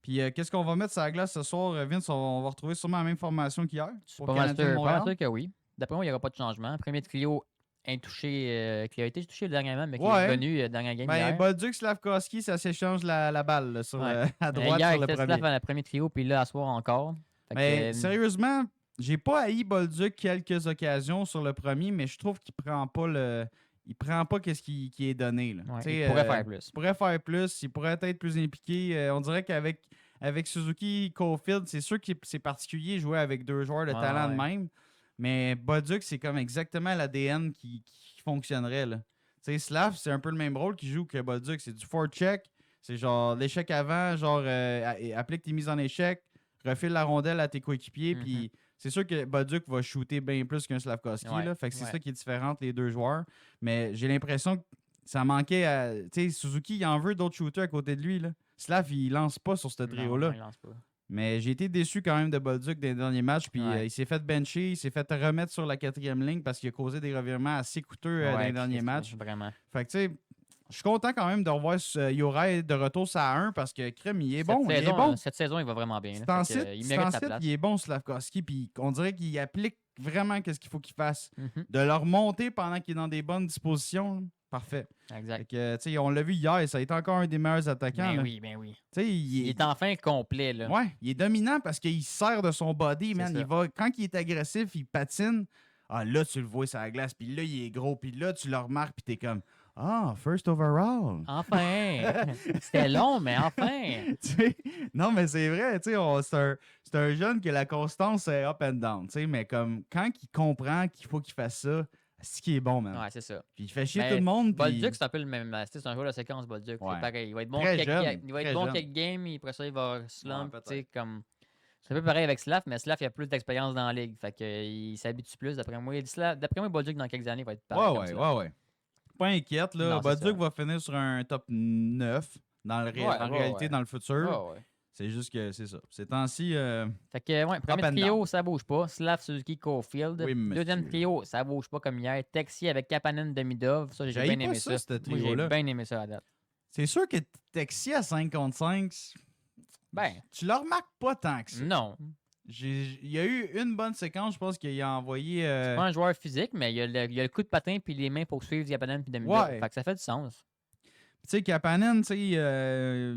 Puis qu'est-ce qu'on va mettre sur la glace ce soir, Vince? On va retrouver sûrement la même formation qu'hier. C'est pour pas mal Canadien de sûr, pas mal Montréal. sûr que oui. D'après moi, il n'y aura pas de changement. Premier trio intouché, qui a été touché dernièrement, mais qui Ouais. est revenu dernière game Ben, hier. Bolduc, Slavkovski, ça s'échange la balle là, sur, Ouais. à Mais droite hier, sur il le était premier. Slav à la premier trio, puis là, à soir encore. Fait que, Mais sérieusement, j'ai pas haï Bolduc quelques occasions sur le premier, mais je trouve qu'il prend pas il prend pas qu'est-ce qui est donné. Là. ouais, Tu sais, il pourrait faire plus. Il pourrait faire plus, il pourrait être plus impliqué. On dirait qu'avec Suzuki Caulfield, c'est sûr que c'est particulier jouer avec deux joueurs de Ouais, talent de ouais. même. Mais Bolduc, c'est comme exactement l'ADN qui fonctionnerait. Là. Tu sais, Slav, c'est un peu le même rôle qu'il joue que Bolduc. C'est du forecheck. C'est genre l'échec avant, genre applique tes mises en échec, refile la rondelle à tes coéquipiers. Mhm. Puis c'est sûr que Bolduc va shooter bien plus qu'un Slavkovski. Ouais, Là, fait que c'est ouais. ça qui est différent entre les deux joueurs. Mais j'ai l'impression que ça manquait à. Tu sais, Suzuki, il en veut d'autres shooters à côté de lui. Là. Slav, il lance pas sur ce Non, trio-là. il lance pas. Mais j'ai été déçu quand même de Bolduc dans les derniers matchs. Puis Ouais. il s'est fait bencher, il s'est fait remettre sur la 4e ligne parce qu'il a causé des revirements assez coûteux dans les Ouais, derniers Christ, matchs. Vraiment. Fait que tu sais, je suis content quand même de revoir Yorai de retour ça à 1 parce que Crème, il est bon. Il est bon. Cette saison, il va vraiment bien. là. C'est en Fait que, site, il c'est mérite en sa site, place. il est bon Slavkovski. Puis on dirait qu'il applique vraiment ce qu'il faut qu'il fasse. Mhm. De le remonter pendant qu'il est dans des bonnes dispositions. là, parfait. Exact. Fait que, tu sais, on l'a vu hier, ça a été encore un des meilleurs attaquants. Ben là. oui, ben oui. Tu sais, Il est enfin complet. Là. Ouais, il est dominant parce qu'il sert de son body, C'est man. ça. Il va, quand il est agressif, il patine. Ah, là, tu le vois sur la glace, puis là, il est gros, puis là, tu le remarques, puis t'es comme ah, first overall. Enfin! C'était long, mais enfin! Tu sais, non, mais c'est vrai, tu sais, c'est un jeune que la constance est up and down, tu sais, mais comme quand il comprend qu'il faut qu'il fasse ça, c'est qu'il est bon, man. Ouais, c'est ça. Puis il fait chier Ben, tout le monde. puis- Bolduc, c'est un peu le même. C'est un joueur de séquence, Bolduc. Ouais. C'est pareil. Il va être bon Très quelques, jeune, il va être très bon jeune. quelques games, et après ça, il va slump. Ouais, tu sais, peut-être. comme... C'est un peu pareil avec Slav, mais Slav, il a plus d'expérience dans la ligue. Fait qu'il s'habitue plus, d'après moi. D'après moi, Bolduc, dans quelques années, va être pareil. comme Ouais, Slav. ouais. Pas inquiète, là. Non, c'est Bolduc ça. va finir sur un top 9 dans en réalité, ouais. dans le futur. Ouais, ouais. C'est juste que c'est ça. Ces temps-ci, Fait que, ouais, premier and trio, ça bouge pas. Slav, Suzuki, Caulfield. Oui, monsieur. Deuxième trio, ça bouge pas comme hier. Texier avec Kapanen, Demidov. Ça, j'ai J'haïs bien pas aimé ça, ça. ce Moi, trio-là. j'ai bien aimé ça à date. c'est sûr que Texi à 5 contre 5, Ben, tu le remarques pas tant que ça. non. Il y a eu une bonne séquence, je pense qu'il a envoyé. C'est pas un joueur physique, mais il a le coup de patin puis les mains pour suivre Kapanen puis Demidov. Ouais. Fait que ça fait du sens. Tu sais, Kapanen, tu sais,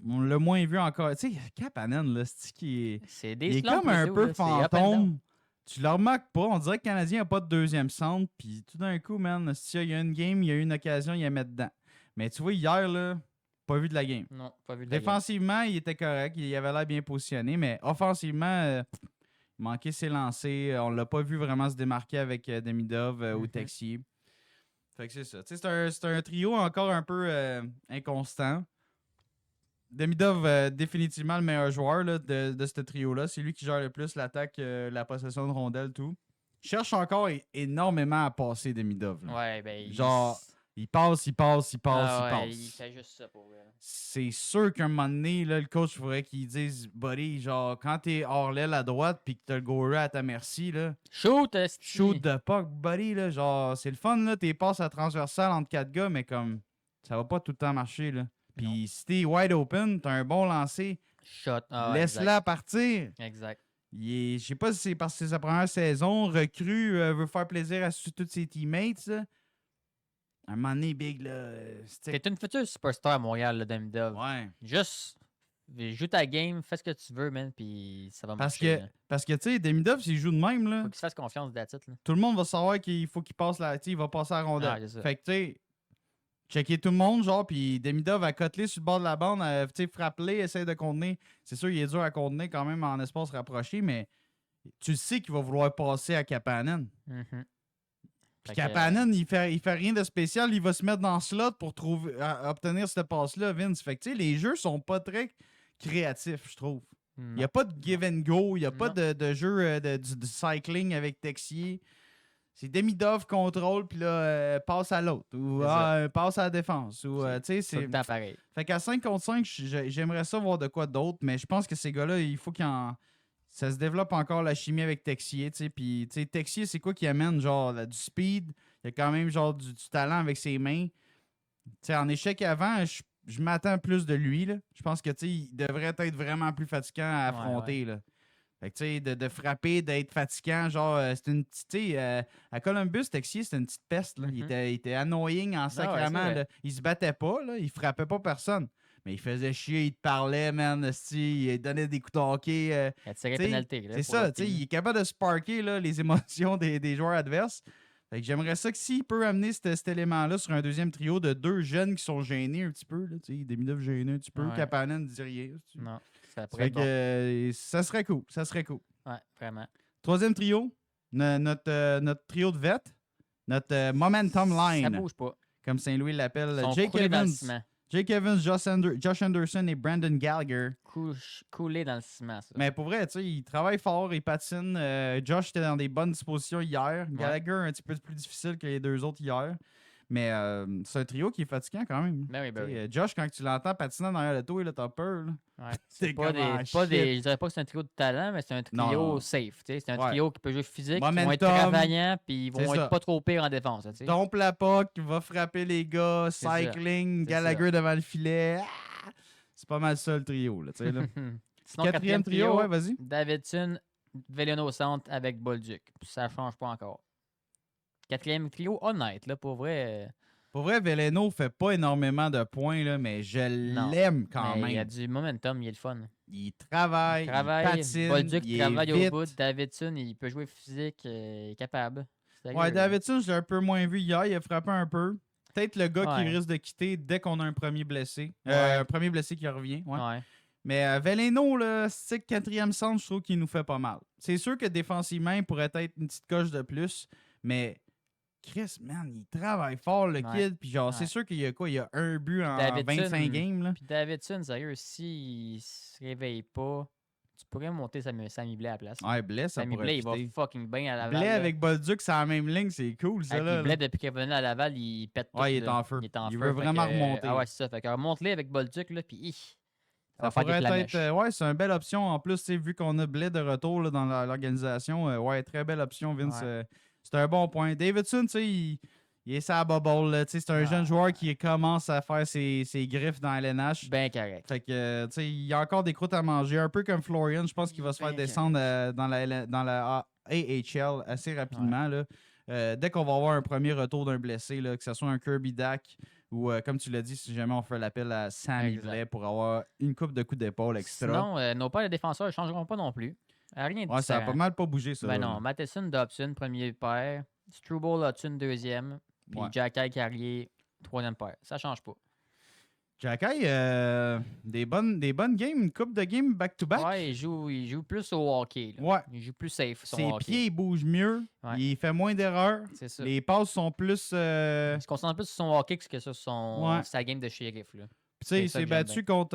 on l'a moins vu encore. Tu sais, Kapanen, là, c'est qui est. C'est des Il est slumps comme un aussi, peu là, c'est up and down. fantôme. Tu le remarques pas. On dirait que le Canadien n'a pas de deuxième centre. Puis tout d'un coup, man, si il y a une game, il y a eu une occasion, il y a mettre dedans. Mais tu vois, hier, là, pas vu de la game. Non, pas vu de la game. Défensivement, il était correct. Il avait l'air bien positionné. Mais offensivement, il manquait ses lancers. On l'a pas vu vraiment se démarquer avec Demidov ou Mhm. Texier. Fait que c'est ça. Tu sais, c'est un trio encore un peu inconstant. Demidov, définitivement le meilleur joueur là, de ce trio-là. C'est lui qui gère le plus l'attaque, la possession de rondelles, tout. Il cherche encore énormément à passer Demidov. là. Ouais, ben. Genre, il passe. Il Il fait juste ça pour vrai. C'est sûr qu'un moment donné, là, le coach faudrait qu'il dise, buddy, genre, quand t'es hors l'aile à droite puis que t'as le goaler à ta merci, là, Shoot, esti. shoot de puck, buddy, là, genre, c'est le fun, là, tes passes à transversale entre 4 gars, mais comme, ça va pas tout le temps marcher, là. Puis si t'es wide open, t'as un bon lancer, Shot. Ah, laisse-la partir. Exact. Je sais pas si c'est parce que c'est sa première saison, recrue, veut faire plaisir à tous ses teammates. Là. À un moment donné, Big, là, T'es une future superstar à Montréal, là, Demidov. Ouais. Juste, joue ta game, fais ce que tu veux, man, puis ça va Parce marcher. que, là. parce que tu sais, Demidov, s'il joue de même, là, Faut qu'il se fasse confiance, that's it, là. tout le monde va savoir qu'il faut qu'il passe il va passer la rondelle. Ah, c'est ça. Fait que, tu sais, checker tout le monde, genre, puis Demidov a cotelé sur le bord de la bande, tu sais, frappe-les, essaye de contenir. C'est sûr, il est dur à contenir quand même en espace rapproché, mais tu sais qu'il va vouloir passer à Kapanen. Mhm. Puis Fait que, Kapanen, il fait rien de spécial, il va se mettre dans le slot pour obtenir cette passe-là, Vince. Fait que, tu sais, les jeux sont pas très créatifs, je trouve. Il n'y a pas de give and go, il n'y a pas de jeu de cycling avec Texier. C'est Demidov contrôle, puis là, passe à l'autre. Ou passe à la défense. Ou, tu sais, c'est tout le temps pareil. Fait qu'à 5 contre 5, j'aimerais ça voir de quoi d'autre, mais je pense que ces gars-là, il faut ça se développe encore la chimie avec Texier, tu sais. Puis, tu sais, Texier, c'est quoi qui amène, genre, du speed. Il a quand même, genre, du talent avec ses mains. Tu sais, en échec avant, je m'attends plus de lui, là. Je pense que, tu sais, il devrait être vraiment plus fatigant à affronter, là. Fait que, tu sais, de frapper, d'être fatigant, genre, c'est une petite, tu sais, à Columbus, Texier, c'était une petite peste, là. Il était annoying en sacrament, là. Il se battait pas, là. Il frappait pas personne. Mais il faisait chier, il te parlait, man, il donnait des coups de hockey. Il a tiré pénalité. C'est ça, tu sais, il est capable de sparker là, les émotions des joueurs adverses. Fait que j'aimerais ça que s'il peut amener cet élément-là sur un deuxième trio de deux jeunes qui sont gênés un petit peu, là, tu sais, Demidov gêné un petit peu, Kapanen ne dit rien. Non, ça pourrait être bon. Ça serait cool, ça serait cool. Ouais, vraiment. Troisième trio, notre trio de vet, notre momentum line. Ça bouge pas. Comme Saint-Louis l'appelle. Ils sont Jake coulés dans le Evans. ciment. Jake Evans, Josh Anderson et Brandon Gallagher. Coulé dans le ciment, ça. Mais pour vrai, tu sais, il travaille fort, il patine. Josh était dans des bonnes dispositions hier. Gallagher, un petit peu plus difficile que les deux autres hier. Mais c'est un trio qui est fatigant quand même. Ben oui. Josh, quand tu l'entends patinant derrière le toit, t'as peur. Là. Ouais. C'est pas je dirais pas que c'est un trio de talent, mais c'est un trio safe. C'est un trio qui peut jouer physique, qui vont être travaillants, puis ils vont être pas trop pires en défense. Tombe la puck, va frapper les gars, cycling, Gallagher devant le filet. Ah! C'est pas mal ça le trio. Là, là. Sinon, quatrième trio, ouais, vas-y. Davidson, Veleno au centre avec Bolduc. Ça change pas encore. Quatrième trio, honnête, là, pour vrai. Pour vrai, Veleno fait pas énormément de points, là, mais je l'aime quand même. Il y a du momentum, il est le fun. Il travaille, il patine, Bolduc il travaille est vite. au bout. Davidson, il peut jouer physique, il est capable. Ouais, Davidson, je l'ai un peu moins vu hier. Il a frappé un peu. Peut-être le gars qui risque de quitter dès qu'on a un premier blessé. Un premier blessé qui revient. Ouais. Mais Veleno, là, c'est quatrième centre, je trouve qu'il nous fait pas mal. C'est sûr que défensivement, il pourrait être une petite coche de plus, mais Chris, man, il travaille fort, le kid. Puis genre, c'est sûr qu'il y a quoi? Il y a un but en Davidson, 25 games. Là. Puis Davidson, sérieux, s'il se réveille pas, tu pourrais monter Samy Blais à la place. Ouais, Blais, ça Samy pourrait Blais, il va fucking bien à Laval. Blais avec Bolduc, c'est la même ligne, c'est cool, ça. Là, Blais, depuis qu'il est venu à Laval, il pète tout. Ouais, il est en feu. Il veut vraiment remonter. Ah ouais, c'est ça. Fait que remonte-les avec Bolduc, là, puis ça va faire être, ouais, c'est une belle option. En plus, vu qu'on a Blais de retour là, dans l'organisation, ouais, très belle option, Vince. Ouais. C'est un bon point. Davidson, tu sais, il est sa bubble. C'est un jeune joueur qui commence à faire ses griffes dans LNH. Ben correct. Fait que, tu sais, il y a encore des croûtes à manger. Un peu comme Florian, je pense qu'il va se faire descendre dans la AHL assez rapidement. Ouais. Là. Dès qu'on va avoir un premier retour d'un blessé, là, que ce soit un Kirby Dack ou, comme tu l'as dit, si jamais on fait l'appel à Sammy Blais pour avoir une coupe de coups d'épaule extra. Sinon, nos paires de défenseurs ne changeront pas non plus. Rien de ouais, ça a pas mal pas bougé, ça. Ben non, Matheson, Dobson, premier paire. Struble, Hudson, deuxième. Puis Jacky, Carrier, troisième paire. Ça change pas. Jacky, des bonnes games, une coupe de games back-to-back. Ouais, il joue plus au hockey. Là. Ouais. Il joue plus safe. Ses pieds, ils bougent mieux. Ouais. Il fait moins d'erreurs. C'est ça. Les passes sont plus... Il se concentre plus sur son hockey que sur sa game de shérif. Là. Tu sais, il s'est battu contre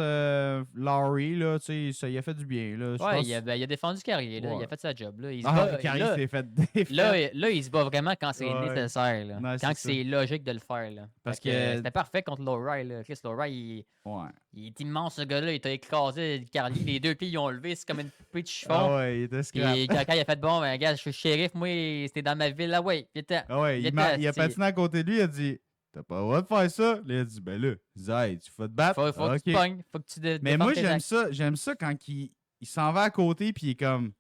Lowry, là, tu sais, il a fait du bien. Là, ouais, il a défendu Carrier, là, il a fait sa job. Là. Carrier s'est fait là, il se bat vraiment quand c'est nécessaire. Là. Ouais, quand c'est logique de le faire. Là. Parce que c'était parfait contre Lowry. Chris Lowry, il est immense, ce gars-là. Il t'a écrasé Carrier. Les deux pieds, ils ont levé. C'est comme une poupée de chiffon. Ah ouais, il était scrap. Et quand il a fait bon, ben, gars, je suis shérif. Moi, c'était dans ma ville. Là, ouais. Il a patiné à côté de lui. Il a dit... T'as pas le droit de faire ça. Là, il a dit, ben là, Zay, tu vas te battre. Faut que tu pognes. Faut que tu mais moi, j'aime ça quand il s'en va à côté puis il est comme,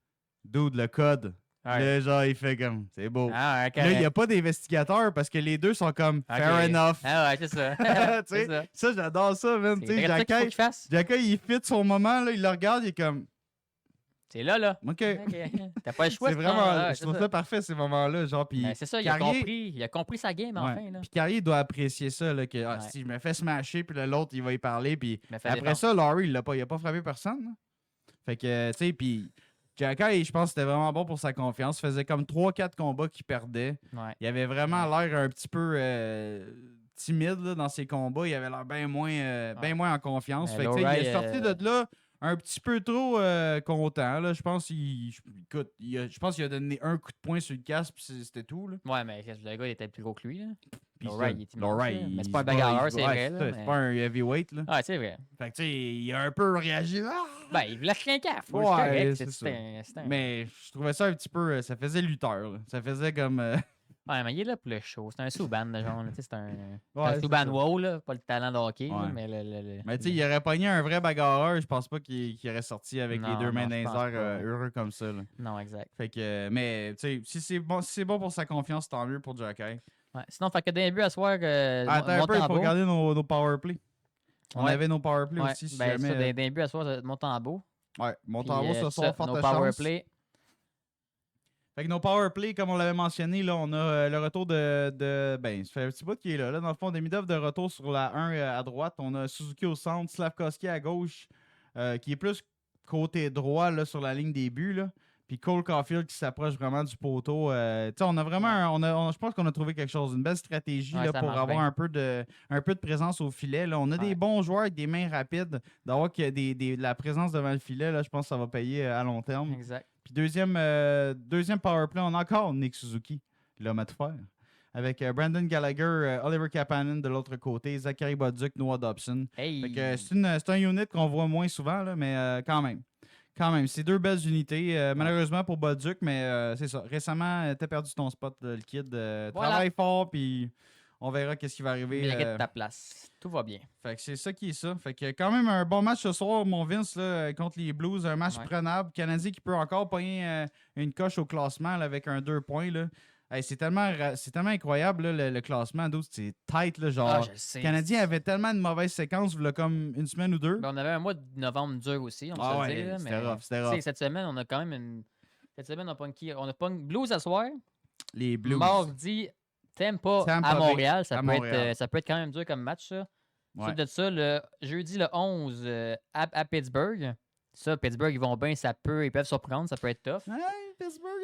Dude, le code. Ouais. Là, genre, il fait comme, c'est beau. Ah, ouais, Là, il n'y a correct. pas d'investigateur parce que les deux sont comme, Ok. fair enough. Ah ouais, c'est ça. Tu c'est sais, ça. ça, j'adore ça, man. Tu sais, C'est ça qu'il faut qu'il fasse. Jacka, il fit son moment, là, il le regarde, il est comme, C'est là. OK. Ok. T'as pas le choix. C'est de vraiment, prendre- je trouve ça parfait, ces moments-là. Genre, puis Ben, c'est ça, Carrier- il a compris sa game, enfin. Ouais. Là. Puis Carrier doit apprécier ça, là, que Ouais. si je me fais smasher, puis là, l'autre, il va y parler, puis Il m'a fait après défendre. ça, Laurie, il a pas frappé personne. Là. Fait que, tu sais, puis Jacka, je pense que c'était vraiment bon pour sa confiance. Il faisait comme 3-4 combats qu'il perdait. Ouais. Il avait vraiment l'air un petit peu timide là, dans ses combats. Il avait l'air bien moins en confiance. Mais Fait que, tu sais, il est Laurie, sorti de là un petit peu trop content. Là. Je pense je pense qu'il a donné un coup de poing sur le casque, puis c'était tout. Là. Ouais, mais le gars, il était plus gros que lui. Là. Puis Laurie, ça, il est immense, Laurie, là. Mais c'est il pas un se bat, bagarreur, il se c'est bat. vrai, Ouais, là, c'est mais- pas un heavyweight. Là. Ouais, c'est vrai. Fait que, tu sais, il a un peu réagi. Ah! Ben, il voulait rien qu'à faut. Ouais, C'est correct. c'est C'était un- Mais je trouvais ça un petit peu. Ça faisait lutteur. Là. Ça faisait comme. Ouais, mais il est là pour le show. C'est un Subban, de genre. Tu sais, c'est un Ouais, c'est Subban ça. wow, là. Pas le talent de hockey, là, Ouais. mais Mais tu sais, il aurait pogné un vrai bagarreur. Je pense pas qu'il aurait sorti avec les Non, deux mains non, dans je les pense airs pas. heureux comme ça. Là. Non, exact. Fait que, mais tu sais, si c'est bon pour sa confiance, tant mieux pour Jackai. Ouais. Sinon, fait que d'un but à soir, Attends un peu, il faut Montembeau. regarder nos powerplay. On Ouais. avait nos powerplay Ouais, aussi. Si ben, jamais, ça, d'un but à soir, Montembeau. ouais, mon Puis, tambour ce soir, ça, forte nos chance. powerplay. Fait que nos powerplay, comme on l'avait mentionné, là, on a le retour ben, ça fait un petit bout qu'il est là. Dans le fond, Demidov de retour sur la 1 à droite. On a Suzuki au centre, Slavkovski à gauche, qui est plus côté droit là, sur la ligne des buts. Là. Puis Cole Caulfield qui s'approche vraiment du poteau. Tu sais, on a vraiment, je pense qu'on a trouvé quelque chose, une belle stratégie Ouais, là, ça pour marche avoir bien. un peu de présence au filet. Là. On a des Ouais. bons joueurs avec des mains rapides. D'avoir de la présence devant le filet, là, je pense que ça va payer à long terme. Exact. Puis deuxième powerplay, on a encore Nick Suzuki, l'homme à tout faire. Avec Brandon Gallagher, Oliver Kapanen de l'autre côté, Zachary Boduk, Noah Dobson. Hey. Fait que c'est un unit qu'on voit moins souvent, là, mais quand même. Quand même, c'est deux belles unités. Malheureusement pour Boduk, mais c'est ça. Récemment, t'as perdu ton spot, le kid. Voilà. Travaille fort, puis on verra qu'est-ce qui va arriver. Mérite ta place. Tout va bien. Fait que c'est ça qui est ça. Fait que quand même un bon match ce soir, mon Vince, là, contre les Blues. Un match Ouais. prenable. Canadien qui peut encore pogner une coche au classement là, avec un 2 points. Là. Hey, c'est tellement incroyable là, le classement. D'où c'est tight. Là, genre, je sais. le Canadien avait tellement de mauvaises séquences il y a comme une semaine ou deux. Ben, on avait un mois de novembre dur aussi, on Ah se ouais, le dit. là, c'était mais, rough, c'était tu sais, rough. Cette semaine, on a quand même une. Cette semaine, on a pas une Blues à soir. Les Blues. Mardi, Tampa Tampa à Bay, Montréal. à Montréal. Ça peut être quand même dur comme match, ça. Ouais. Ensuite de ça, le jeudi le 11 à Pittsburgh. Ça, Pittsburgh, ils vont bien, ils peuvent surprendre, ça peut être tough. Hey, Pittsburgh,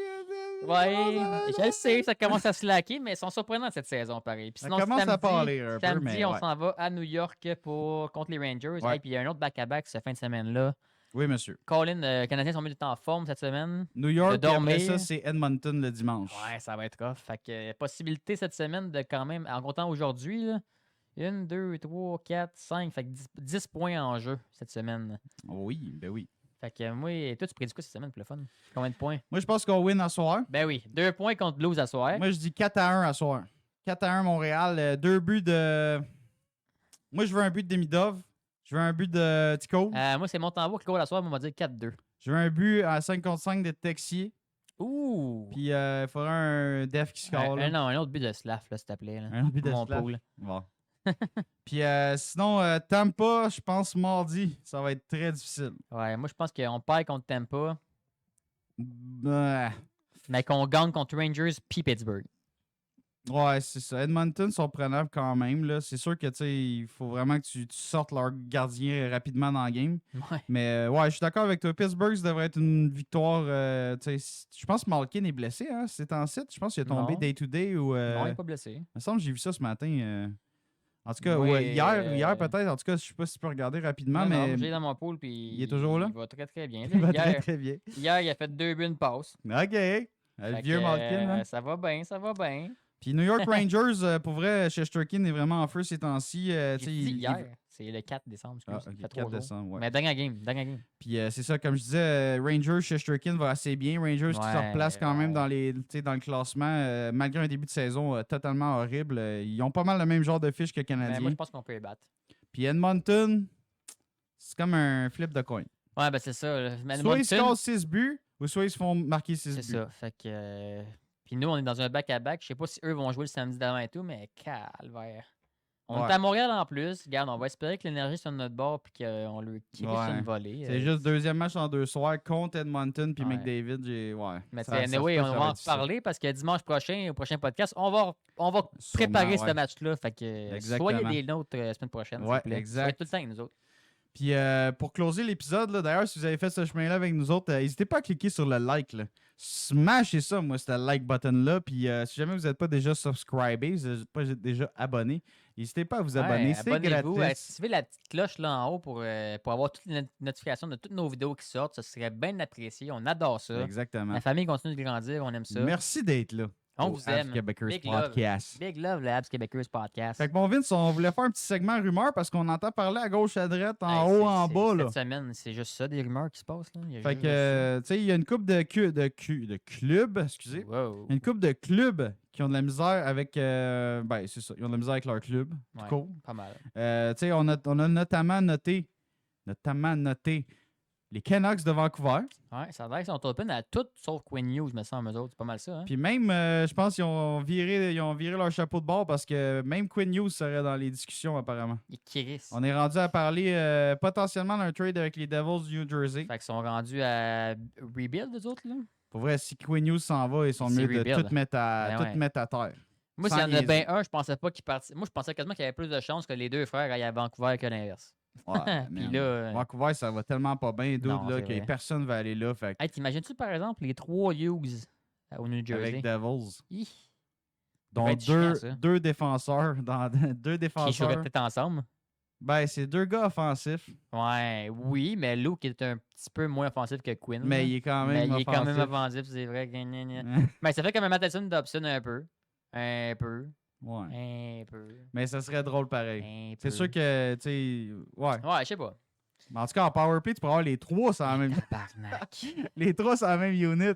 Ouais, je le sais, ça commence à se laquer, mais ils sont surprenants cette saison, pareil. Puis Ça sinon, commence à parler un peu, samedi, mais on ouais. s'en va à New York contre les Rangers. Ouais. Et puis il y a un autre back-à-back cette fin de semaine-là. Oui, monsieur. Colin, les Canadiens sont mis du temps en forme cette semaine. New York, De puis après dormir. ça, c'est Edmonton le dimanche. Ouais, ça va être rough. Fait que possibilité cette semaine de quand même, en comptant aujourd'hui, là, 1, 2, 3, 4, 5. Fait que 10 points en jeu cette semaine. Oui, ben oui. Fait que moi, toi, tu prédis quoi cette semaine pour le fun? Combien de points? Moi, je pense qu'on win à soir. Ben oui, 2 points contre Blues à soir. Moi, je dis 4-1 à soir. 4-1 Montréal. 2 buts de. Moi, je veux un but de Demidov. Je veux un but de Tico. Moi, c'est Montembeau qui court à soir, mais on va dire 4-2. Je veux un but à 5 contre 5 de Texier. Ouh! Puis il faudra un def qui score. là. Non, un autre but de Slav, là, s'il te plaît. Là. Un but de Mon Slav. pool. Bon. Puis sinon, Tampa, je pense mardi. Ça va être très difficile. Ouais, moi, je pense qu'on perd contre Tampa, Euh, mais qu'on gagne contre Rangers puis Pittsburgh. Ouais, c'est ça. Edmonton sont prenables quand même. Là. C'est sûr que tu sais, il faut vraiment que tu sortes leur gardien rapidement dans le game. Ouais. Mais ouais, je suis d'accord avec toi. Pittsburgh, ça devrait être une victoire. Tu sais, je pense que Malkin est blessé, hein? C'est en site. Je pense qu'il est tombé Non. day-to-day ou. Non, il n'est pas blessé. Il me semble que j'ai vu ça ce matin. En tout cas, Oui, ouais, hier peut-être. En tout cas, je sais pas si tu peux regarder rapidement, Non, mais j'ai dans mon pool, puis il est toujours là? Il va très, très bien. là. il va hier, très très bien. hier, il a fait 2 buts, une passe. OK. Le Fait vieux que, Malkin. Hein? Ça va bien, ça va bien. Puis New York Rangers, pour vrai, Shesterkin est vraiment en feu ces temps-ci. Tu J'ai sais, dit hier, c'est le 4 décembre, excuse, Ah, ça ok, fait 4 3 jours. décembre, ouais. Mais dernière game. Puis c'est ça, comme je disais, Rangers, Shesterkin va assez bien. Rangers qui se Ouais, replace quand même ouais. dans le classement, malgré un début de saison totalement horrible. Ils ont pas mal le même genre de fiche que les Mais Canadiens. moi, je pense qu'on peut les battre. Puis Edmonton, c'est comme un flip de coin. Ouais, ben c'est ça. là. Mais Soit ils Edmonton, scorent 6 buts, Ou soit ils se font marquer 6 buts. C'est ça. Fait que. Puis nous, on est dans un back-à-back. Je sais pas si eux vont jouer le samedi d'avant et tout, mais calvaire. On Ouais. est à Montréal en plus. Regarde, on va espérer que l'énergie soit de notre bord puis qu'on lui crisse Ouais. une volée. C'est juste deuxième match en 2 soirs contre Edmonton puis Ouais. McDavid. Mais Ça- ça se anyway, peut que on ça va va en être difficile. reparler parce que dimanche prochain, au prochain podcast, on va Sûrement, préparer ouais. ce match-là. Fait que Exactement. soyez des nôtres la semaine prochaine. s'il Ouais, vous plaît. exact. Soyez tout le temps avec nous autres. Puis pour closer l'épisode, là, d'ailleurs, si vous avez fait ce chemin-là avec nous autres, n'hésitez pas à cliquer sur le like. Là. Smashez ça, moi, ce like button-là. Puis si jamais vous n'êtes pas déjà subscribé, vous n'êtes pas déjà abonné, n'hésitez pas à vous abonner. Ouais, C'est abonnez-vous, gratuit. activez la petite cloche là en haut pour avoir toutes les notifications de toutes nos vidéos qui sortent. Ça serait bien apprécié. On adore ça. Exactement. La famille continue de grandir. On aime ça. Merci d'être là. On au vous Habs aime. Québécois Big love. Podcast. Big love, le Habs Québécois podcast. Fait que bon, Vince, on voulait faire un petit segment rumeur parce qu'on entend parler à gauche, à droite, en Hey, haut, c'est- en c'est- bas. Là. Cette semaine, c'est juste ça, des rumeurs qui se passent. Là. Il y a Fait juste que, tu sais, il y a une couple de clubs, excusez. Wow. Il y a une couple de clubs qui ont de la misère avec. Ben, c'est ça. Ils ont de la misère avec leur club. tout Ouais, court. pas mal. Tu sais, on a notamment noté les Canucks de Vancouver. Ouais, ça a l'air qu'ils sont open à tout sauf Quinn Hughes, me semble, eux autres. C'est pas mal ça. Hein? Puis même, je pense qu'ils ont viré leur chapeau de bord parce que même Quinn Hughes serait dans les discussions, apparemment. Ils crissent. On est rendu à parler potentiellement d'un trade avec les Devils du New Jersey. Fait qu'ils sont rendus à rebuild, eux autres, là. Pour vrai, si Quinn Hughes s'en va, ils sont C'est mieux de rebuild. tout mettre Ben ouais. à terre. Moi, Sans s'il y en a niaiser. bien un, je pensais pas qu'il partit. Moi, je pensais quasiment qu'il y avait plus de chances que les deux frères aillent à Vancouver que l'inverse. Ouais, Puis man. là, Vancouver, ça va tellement pas bien, dude, Non, là, c'est que vrai. personne va aller là. Fait que hey, t'imagines-tu, par exemple, les 3 Hughes au New Jersey? avec Devils. Hi, Donc être chiant, ça. deux défenseurs. Deux qui défenseurs. joueraient peut-être ensemble. Ben, c'est deux gars offensifs, Ouais, oui, mais Luke est un petit peu moins offensif que Quinn. mais là. il est quand Mais même il est quand même offensif. offensif, c'est vrai. Gna, gna, gna. Mais ça fait comme un Matheson Dobson un peu. Un peu. Ouais. Un peu. Mais ça serait drôle pareil. Un C'est peu. sûr que, tu sais, ouais. Ouais, je sais pas. Mais en tout cas, en powerplay, tu pourras avoir les trois sur la même... Tabarnak. les trois sur la même unit.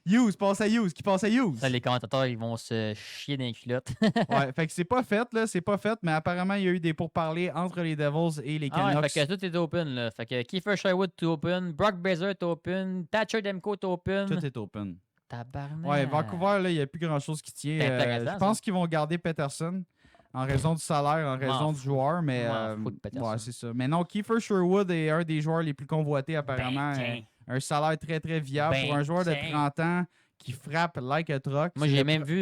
Hughes, passe à Hughes, qui passe à Hughes. Ça, les commentateurs, ils vont se chier dans les culottes. Ouais, fait que c'est pas fait, là, c'est pas fait, mais apparemment, il y a eu des pourparlers entre les Devils et les Ah ouais, Canucks. fait que tout est open, là. Fait que Kiefer Sherwood est open, Brock Besser est open, Thatcher Demko est open. Tout est open. Tabarnak. Ouais, Vancouver, là, il n'y a plus grand-chose qui tient. C'est intéressant, Je pense qu'ils vont garder Peterson en raison du salaire, en raison du fous. joueur, mais... M'en fous de Peterson. ouais, c'est ça. Mais non, Kiefer Sherwood est un des joueurs les plus convoités, apparemment. Ben, un salaire très, très viable pour un joueur de 30 ans qui frappe like a truck. Moi, C'est j'ai le même vu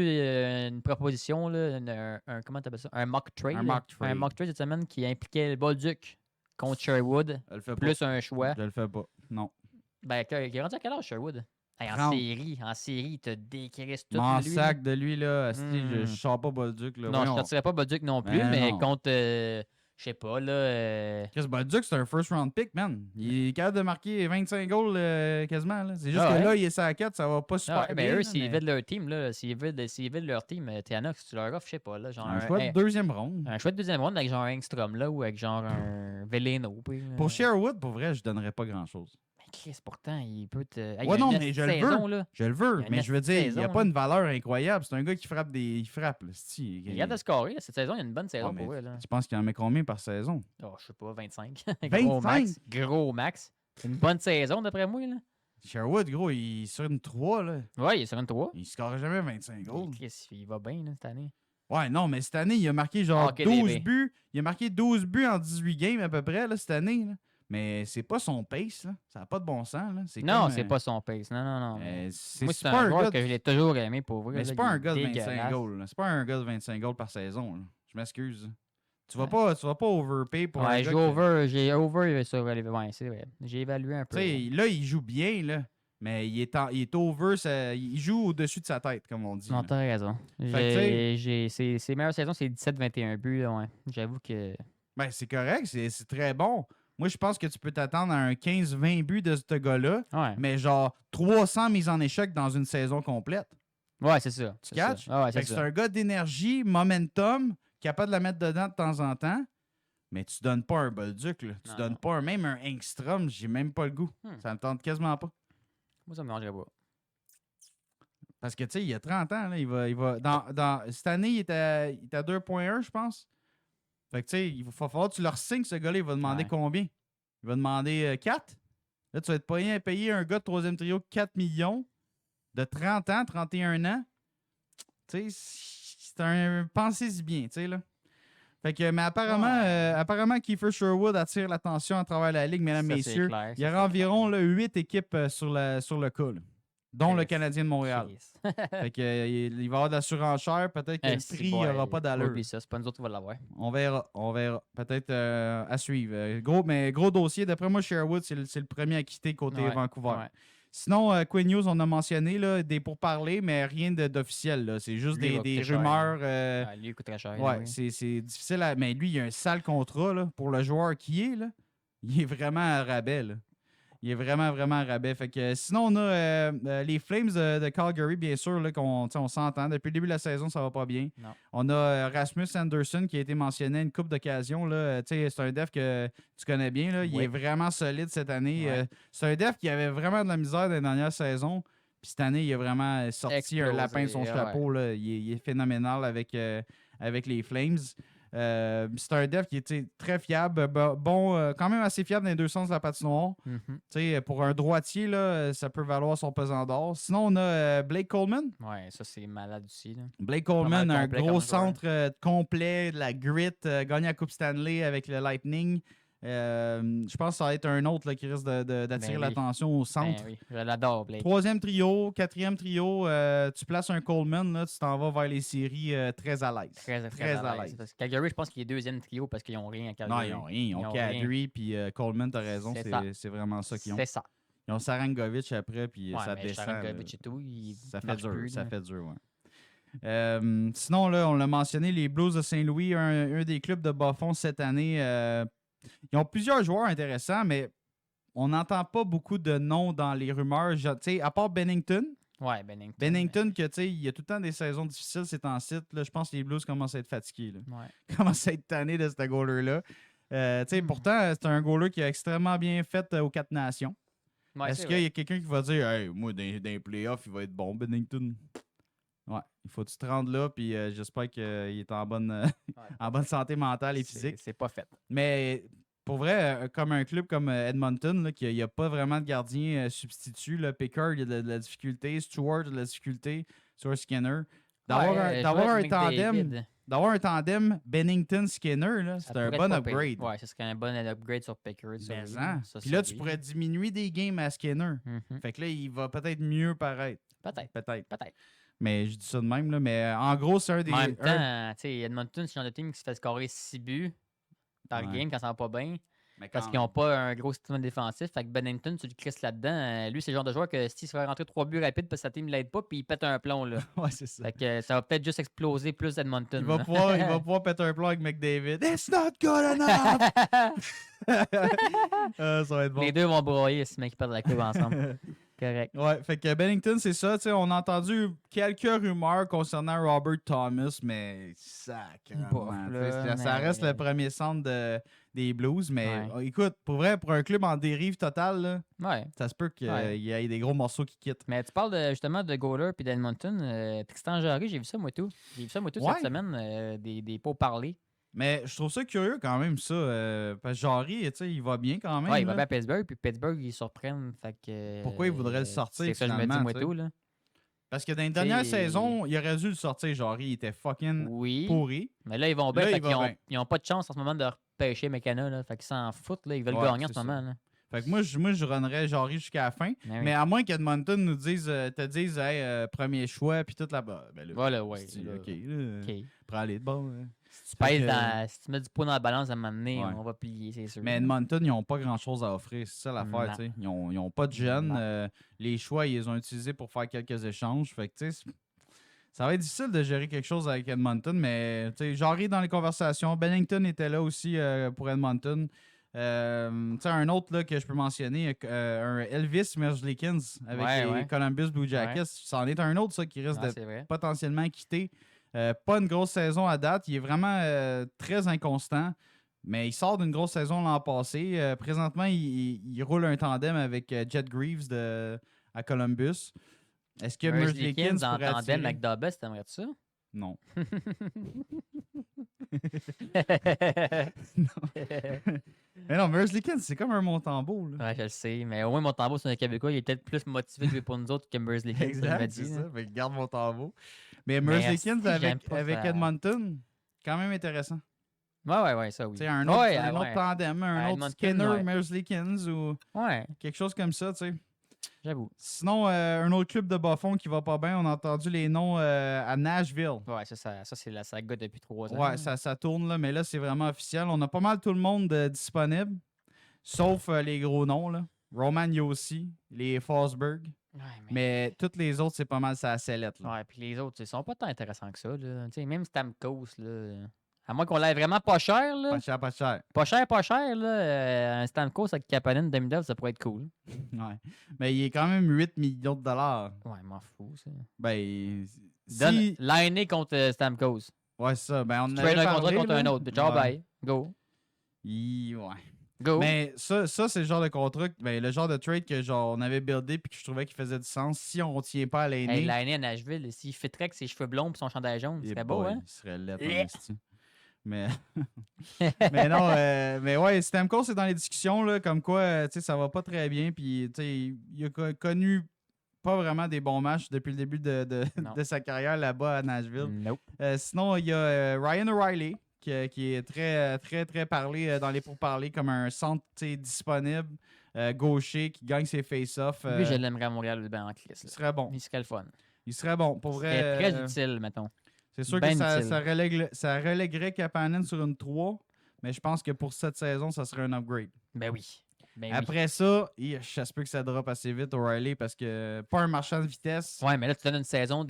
une proposition, là, comment t'appelles ça? Un mock trade. Un là. mock trade. Un mock trade cette semaine qui impliquait le Bolduc contre Sherwood, Je le fais pas. plus un choix. Je le fais pas. Non. Ben, il est rendu à quel âge, Sherwood? Hey, en 30. série, il te décrisse tout. Mon lui, sac de lui, là. asti, Je Hmm. sors pas Bolduc, là. Non, Voyons. je ne sortirais pas Bolduc non plus, Ben mais non. contre, je sais pas, là. Chris Bolduc, c'est un first round pick, man. Il est capable de marquer 25 goals quasiment, là. C'est juste Ah que ouais? là, il est à 4, ça va pas super Ah ouais, bien. ben eux, là, s'ils mais veulent leur team, là, s'ils veulent leur team, Théanox, tu leur offres, je sais pas, là, genre un choix de deuxième ronde. un choix de deuxième round avec genre un Engstrom, là, ou avec genre un Veleno. Puis, Pour Sherwood, pour vrai, je donnerais pas grand-chose. Mais Chris, pourtant, il peut te. Hey, Ouais, il y a non, une mais je petite le veux. saison, là. Je le veux, Il y a une mais je veux petite dire, il n'y a saison, pas là. une valeur incroyable. C'est un gars qui frappe Il frappe, là. c'ti. Il regarde de scorer, là, cette saison, il y a une bonne saison Ouais, mais pour eux, là. Tu penses qu'il en met combien par saison? Oh, je sais pas, 25. 25? Gros max. Gros max. C'est une bonne saison, d'après moi, là. Sherwood, gros, il est sur une 3, là. Ouais, il est sur une 3. Il score jamais 25 goals. Chris, il va bien, là, cette année. Ouais, non, mais cette année, il a marqué genre Ok, 12 DB. buts. Il a marqué 12 buts en 18 games à peu près, là, cette année. Là. Mais c'est pas son pace, là. Ça n'a pas de bon sens, là. C'est Non, comme, c'est pas son pace. Non, non, non. c'est Moi, c'est pas un un joueur gars que je l'ai toujours aimé pour vrai. Mais là, c'est il pas un est gars de 25 dégueulasse. goals. là. C'est pas un gars de 25 goals par saison. Là. Je m'excuse. là. Tu vas pas overpay pour un Ouais, gars j'ai over sur ouais, c'est vrai. J'ai évalué un Tu peu. sais, là, il joue bien, là. Mais il est over. Il joue au-dessus de sa tête, comme on dit. Non, là. t'as raison. Fait Ses meilleures saisons, c'est 17-21 buts. Là, ouais. J'avoue que. Ben, c'est correct. C'est très bon. Moi, je pense que tu peux t'attendre à un 15-20 buts de ce gars-là. Ouais, Mais genre 300 mises en échec dans une saison complète. ouais c'est ça. Tu catches? Ah, ouais, Fait c'est que c'est ça. un gars d'énergie, momentum, capable de la mettre dedans de temps en temps. Mais tu donnes pas un Bolduc, là. Tu Non, donnes non. pas même un Engstrom, j'ai même pas le goût. Ça me tente quasiment pas. Moi, ça me mangerait pas. Parce que, tu sais, il a 30 ans, là, il va cette année, il est à 2.1, je pense. Fait que, tu sais, il va falloir que tu leur signes, ce gars-là, il va demander Ouais. combien? Il va demander 4? Là, tu vas être payer un gars de 3e trio 4 millions de 30 ans, 31 ans. Tu sais, c'est un... Pensez-y bien, tu sais, là. Fait que, mais apparemment, Kiefer Sherwood attire l'attention à travers la Ligue, mesdames, Ça, c'est messieurs. clair, Il y ça, aura c'est environ là, 8 équipes sur le cas, là, dont le Chris. Canadien de Montréal. Chris. Fait que, il va y avoir de la surenchère. Peut-être que le Si, prix ouais, n'aura pas d'allure. oublie ça, c'est pas nous autres qui va l'avoir. On verra. Peut-être à suivre. Gros dossier. D'après moi, Sherwood, c'est le premier à quitter côté Ouais, Vancouver. ouais. Sinon, Quinn Hughes, on a mentionné là, des pourparlers, mais rien d'officiel. Là. C'est juste Lui, il va des coûter cher, rumeurs. Ah, lui, il coûte très cher. Ouais, oui. c'est difficile. Mais lui, il a un sale contrat là, pour le joueur qui est. Là. Il est vraiment à rabais. Là. Il est vraiment, vraiment à rabais. Fait que, sinon, on a les Flames de Calgary, bien sûr, là, on s'entend. Depuis le début de la saison, ça va pas bien. Non. On a Rasmus Anderson qui a été mentionné à une couple d'occasions. Là. C'est un def que tu connais bien. Là. Il Oui. est vraiment solide cette année. Ouais. C'est un def qui avait vraiment de la misère dans les dernières saisons. Puis cette année, il a vraiment sorti Explosé, un lapin de son ouais. chapeau. Là. Il est phénoménal avec les Flames. C'est un def qui est très fiable, quand même assez fiable dans les deux sens de la patinoire. Mhm. Pour un droitier, là, ça peut valoir son pesant d'or. Sinon, on a Blake Coleman. Ouais, ça, c'est malade aussi. Là. Blake Coleman, mal un complet gros comme centre complet, de la grit, gagné la Coupe Stanley avec le Lightning. Je pense que ça va être un autre là, qui risque d'attirer Ben oui. l'attention au centre. Ben oui, je l'adore, Blake. 3e trio, 4e trio, tu places un Coleman, là, tu t'en vas vers les séries très à l'aise. Très à l'aise. Parce que Calgary, je pense qu'il est deuxième trio parce qu'ils n'ont rien à Non, Calgary. ils n'ont rien. Ils ont rien. Kadri puis Coleman, t'as raison. C'est ça. C'est vraiment ça qu'ils ont. C'est ça. Ils ont Sarangovic après, puis Ouais, ça mais descend. Sharangovich et tout, il Ça fait marche dur, plus, ça là. fait dur, ouais. Sinon, là, on l'a mentionné, les Blues de Saint-Louis, un des clubs de bas-fond cette année. Ils ont plusieurs joueurs intéressants, mais on n'entend pas beaucoup de noms dans les rumeurs. À part Bennington. Ouais, Bennington. Bennington, il y a tout le temps des saisons difficiles, c'est en site. Là, je pense que les Blues commencent à être fatigués. Là. Ouais. Ils commencent à être tannés de ce goaler-là. Pourtant, c'est un goaler qui a extrêmement bien fait aux 4 nations. Ouais, Est-ce c'est qu'il y vrai. a quelqu'un qui va dire hey, moi, dans les playoffs, il va être bon, Bennington? Ouais, il faut que tu te rendes là, puis j'espère qu'il est en bonne, en bonne santé mentale et physique. C'est pas fait. Mais pour vrai, comme un club comme Edmonton, là, qu'il n'y a pas vraiment de gardien substitut, là, Pickard, il y a de la difficulté, Stewart, il y a de la difficulté, Stuart Skinner. D'avoir un tandem Bennington-Skinner, là, c'est un bon upgrade. Ouais, ce serait un bon upgrade sur Pickard. Mais puis là, tu pourrais diminuer des games à Skinner. Fait que là, il va peut-être mieux paraître. Peut-être. Mais je dis ça de même, là. Mais en gros, c'est un des. En même temps, tu sais, Edmonton, c'est un de team qui se fait scorer 6 buts par Ouais. game quand ça va pas bien. Mais Parce quand- qu'ils n'ont pas un gros système défensif. Fait que Bennington, tu le crisses là-dedans. Lui, c'est le genre de joueur que s'il se fait rentrer 3 buts rapides parce que sa team ne l'aide pas, puis il pète un plomb. Là. Ouais, c'est ça. Fait que ça va peut-être juste exploser plus Edmonton. Il va pouvoir péter un plomb avec McDavid. It's not good enough! Ça va être bon. Les deux vont broyer si mec ils perdent la coupe ensemble. Correct. Ouais, fait que Bennington, c'est ça. Tu sais, on a entendu quelques rumeurs concernant Robert Thomas, mais sacrément. Bof, tu là, sais, ça mais- reste le premier centre des Blues, mais Ouais. écoute, pour vrai, pour un club en dérive totale, là, Ouais. ça se peut qu'il Ouais. y ait des gros morceaux qui quittent. Mais tu parles justement de Goaler puis d'Edmonton. Tristan Jarry, j'ai vu ça moi tout. J'ai vu ça moi tout Ouais. cette semaine. Des pourparlers. Mais je trouve ça curieux quand même, ça. Parce que Jarry, tu sais, il va bien quand même. Ouais, il va là. bien à Pittsburgh, puis Pittsburgh, ils surprennent. Fait que, Pourquoi ils voudraient le sortir, C'est ça, je me dis, finalement, moi tu sais? tout, là. Parce que dans les dernières C'est- saisons, il aurait dû le sortir, Jarry. Il était fucking Oui. pourri. Mais là, ils vont bien. Là, Fait il va qu'ils bien. ils ont pas de chance en ce moment de repêcher McKenna. Là. Fait qu'ils s'en foutent. Là. Ils veulent Ouais, gagner en c'est ce moment. Là. Fait que moi, je runnerais Jarry jusqu'à la fin. Mais oui. Mais à moins qu'Edmonton nous te dise, hey, premier choix, puis tout là-bas. Ben là, Voilà, ouais. c'est- là. OK, là, OK. prends-les de bon. hein. Si tu, Fait pèses que- si tu mets du poids dans la balance à un moment donné, Ouais. on va plier, c'est sûr. Mais Edmonton, ils n'ont pas grand-chose à offrir. C'est ça l'affaire, Non. tu sais. Ils ont pas de jeunes. Non. Les choix, ils les ont utilisés pour faire quelques échanges. Fait que, tu sais, ça va être difficile de gérer quelque chose avec Edmonton, mais, tu sais, Jarry dans les conversations. Bennington était là aussi pour Edmonton. Tu sais, un autre là, que je peux mentionner, un Elvis Merzlikins avec Ouais, les ouais. Columbus Blue Jackets. C'en est un autre, ça, qui risque Ah, de c'est vrai. potentiellement quitter. Pas une grosse saison à date. Il est vraiment très inconstant. Mais il sort d'une grosse saison l'an passé. Présentement, il roule un tandem avec Jet Greaves à Columbus. Est-ce que Merzlikins en pourrait attirer? tandem avec Dobes, t'aimerais-tu ça? Non. Mais non, Merzlikins, c'est comme un Montembeau. Là. Ouais, je le sais. Mais au moins, mon tambour, c'est un Québécois. Il est peut-être plus motivé de jouer pour nous autres que Merzlikins. Exact, c'est ça. Fait que garde Montembeau. Mais Mais Merzlikins asti, j'aime pas avec ça. Edmonton, quand même intéressant. Ouais, ça oui. Tu sais, un autre, Ouais, un autre ouais. tandem, un autre Edmonton, Skinner, ouais. Merzlikins ou Ouais, quelque chose comme ça, tu sais. j'avoue. Sinon, un autre club de bas-fond qui va pas bien, on a entendu les noms à Nashville. Ouais, ça c'est la saga depuis 3 ans. Ouais, ça tourne là, mais là, c'est vraiment officiel. On a pas mal tout le monde disponible, sauf les gros noms, là. Roman Yossi, les Forsberg. Ouais, Mais toutes les autres, c'est pas mal ça sellette. Là. Ouais, puis les autres, ils sont pas tant intéressants que ça. Là. Tu sais, même Stamkos, là. À moins qu'on l'aille vraiment pas cher, là. Pas cher, pas cher. Pas cher, là. Un Stamkos avec Kapanen, Demidov, ça pourrait être cool. Ouais. Mais il est quand même 8 millions de dollars. Ouais, m'en fous, ça. Ben, Donne si... l'année contre Stamkos. Ouais, c'est ça. Ben, on en Tu avait trades un contrat parlé, contre là. un autre. Ciao, Ouais. bye. Go. Ouais. Go. Mais ça c'est le genre de contrat, ben, le genre de trade que genre on avait buildé puis que je trouvais qu'il faisait du sens. Si on tient pas à l'année, Hey, l'année à Nashville, s'il fitterait avec ses cheveux blonds et son chandail jaune, ce serait beau, hein? Il serait laid, Yeah. en esti. Mais... mais non, mais ouais, Stamkos c'est dans les discussions, là, comme quoi, tu sais, ça va pas très bien. Puis, tu sais, il a connu pas vraiment des bons matchs depuis le début Non. de sa carrière là-bas à Nashville. Nope. Sinon, il y a Ryan O'Reilly qui est très parlé dans les pourparlers comme un centre disponible, gaucher qui gagne ses face-offs. Lui, je l'aimerais à Montréal ben en crise. Il là. serait bon. Il serait le fun. Il serait bon. Pour Il vrai, serait très utile, mettons. c'est sûr ben que ça, utile. ça relèguerait Kapanen sur une 3, mais je pense que pour cette saison, ça serait un upgrade. Ben oui. Ben oui. Après ça, ça se peut que ça drop assez vite, O'Reilly, parce que pas un marchand de vitesse. Ouais, mais là, tu donnes une saison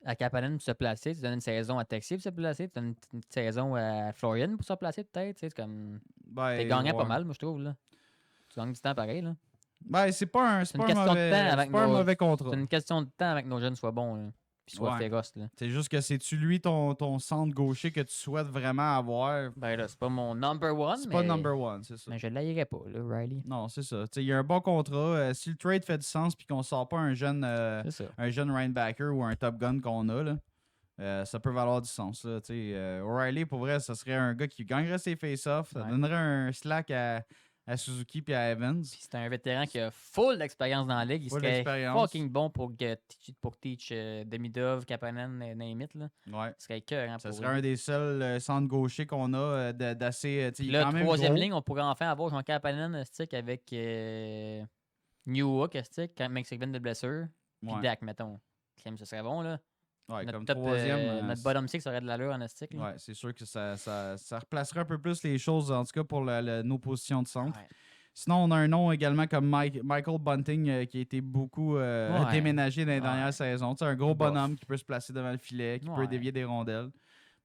à Kapanen pour se placer, tu donnes une saison à Texier pour se placer, tu donnes une saison à Florian pour se placer, peut-être. C'est comme. Ben, T'es gagnant pas ouais. mal, moi, je trouve. Là. Tu gagnes du temps pareil. Là. Ben, c'est pas un, C'est une question de temps avec c'est pas un nos- mauvais contrat. C'est une question de temps avec que nos jeunes soient bons. Là. Puis soient Ouais. féroces. Là. C'est juste que c'est-tu lui ton centre gaucher que tu souhaites vraiment avoir? Ben là, c'est pas mon number one. C'est mais... pas number one, c'est ça. Mais je l'aillerais pas, là, Riley. Non, c'est ça. Il y a un bon contrat. Si le trade fait du sens puis qu'on sort pas un jeune C'est ça. linebacker ou un top gun qu'on a, là, ça peut valoir du sens. Là, O'Reilly, pour vrai, ça serait un gars qui gagnerait ses face-offs. Ça Ouais. donnerait un slack à Suzuki et à Evans. Puis c'est un vétéran qui a full d'expérience dans la ligue. Il Full serait d'expérience. fucking bon pour teach Demidov, Kapanen, name it, là. Ouais. Ce serait écœurant Ça pour serait eux. un des seuls centres gauchers qu'on a d'assez. Puis Il est là, quand même troisième gros. ligne, on pourrait enfin avoir Jean Kapanen stick avec New Hook stick quand Max vient de blessure. Puis Ouais. Dak, mettons. Clem, ce serait bon, là. Ouais, Notre comme top, troisième. notre bottom six aurait de l'allure en stick. là. Ouais, c'est sûr que ça replacerait un peu plus les choses, en tout cas pour nos positions de centre. Ouais. Sinon, on a un nom également comme Michael Bunting qui a été beaucoup Ouais. déménagé dans les Ouais. dernières saisons. Tu sais, un gros Bof. bonhomme qui peut se placer devant le filet, qui peut Ouais. dévier des rondelles.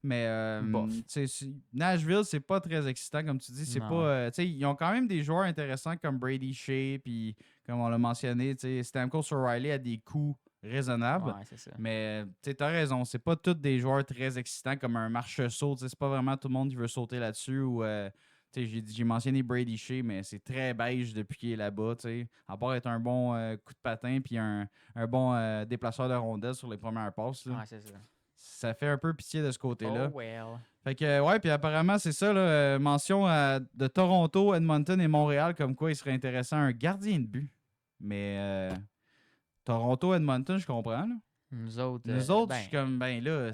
Mais Bof. tu sais, Nashville, c'est pas très excitant, comme tu dis. C'est Non. pas. Tu sais, ils ont quand même des joueurs intéressants comme Brady Shea, puis comme on l'a mentionné, tu sais, Stamkos O'Reilly a des coups raisonnables. Ouais, c'est ça. Mais tu as raison, c'est pas tous des joueurs très excitants comme un marche-saut. C'est pas vraiment tout le monde qui veut sauter là-dessus. Ou, j'ai mentionné Brady Shea, mais c'est très beige depuis qu'il est là-bas. T'sais. À part être un bon coup de patin puis un bon déplaceur de rondelles sur les premières passes. Là. Ouais, c'est ça. Ça fait un peu pitié de ce côté-là. Oh well. Fait que, ouais, puis apparemment, c'est ça, là, mention de Toronto, Edmonton et Montréal, comme quoi il serait intéressant un gardien de but. Mais Toronto, Edmonton, je comprends. Là. Nous autres, Nous autres, je suis comme, ben là,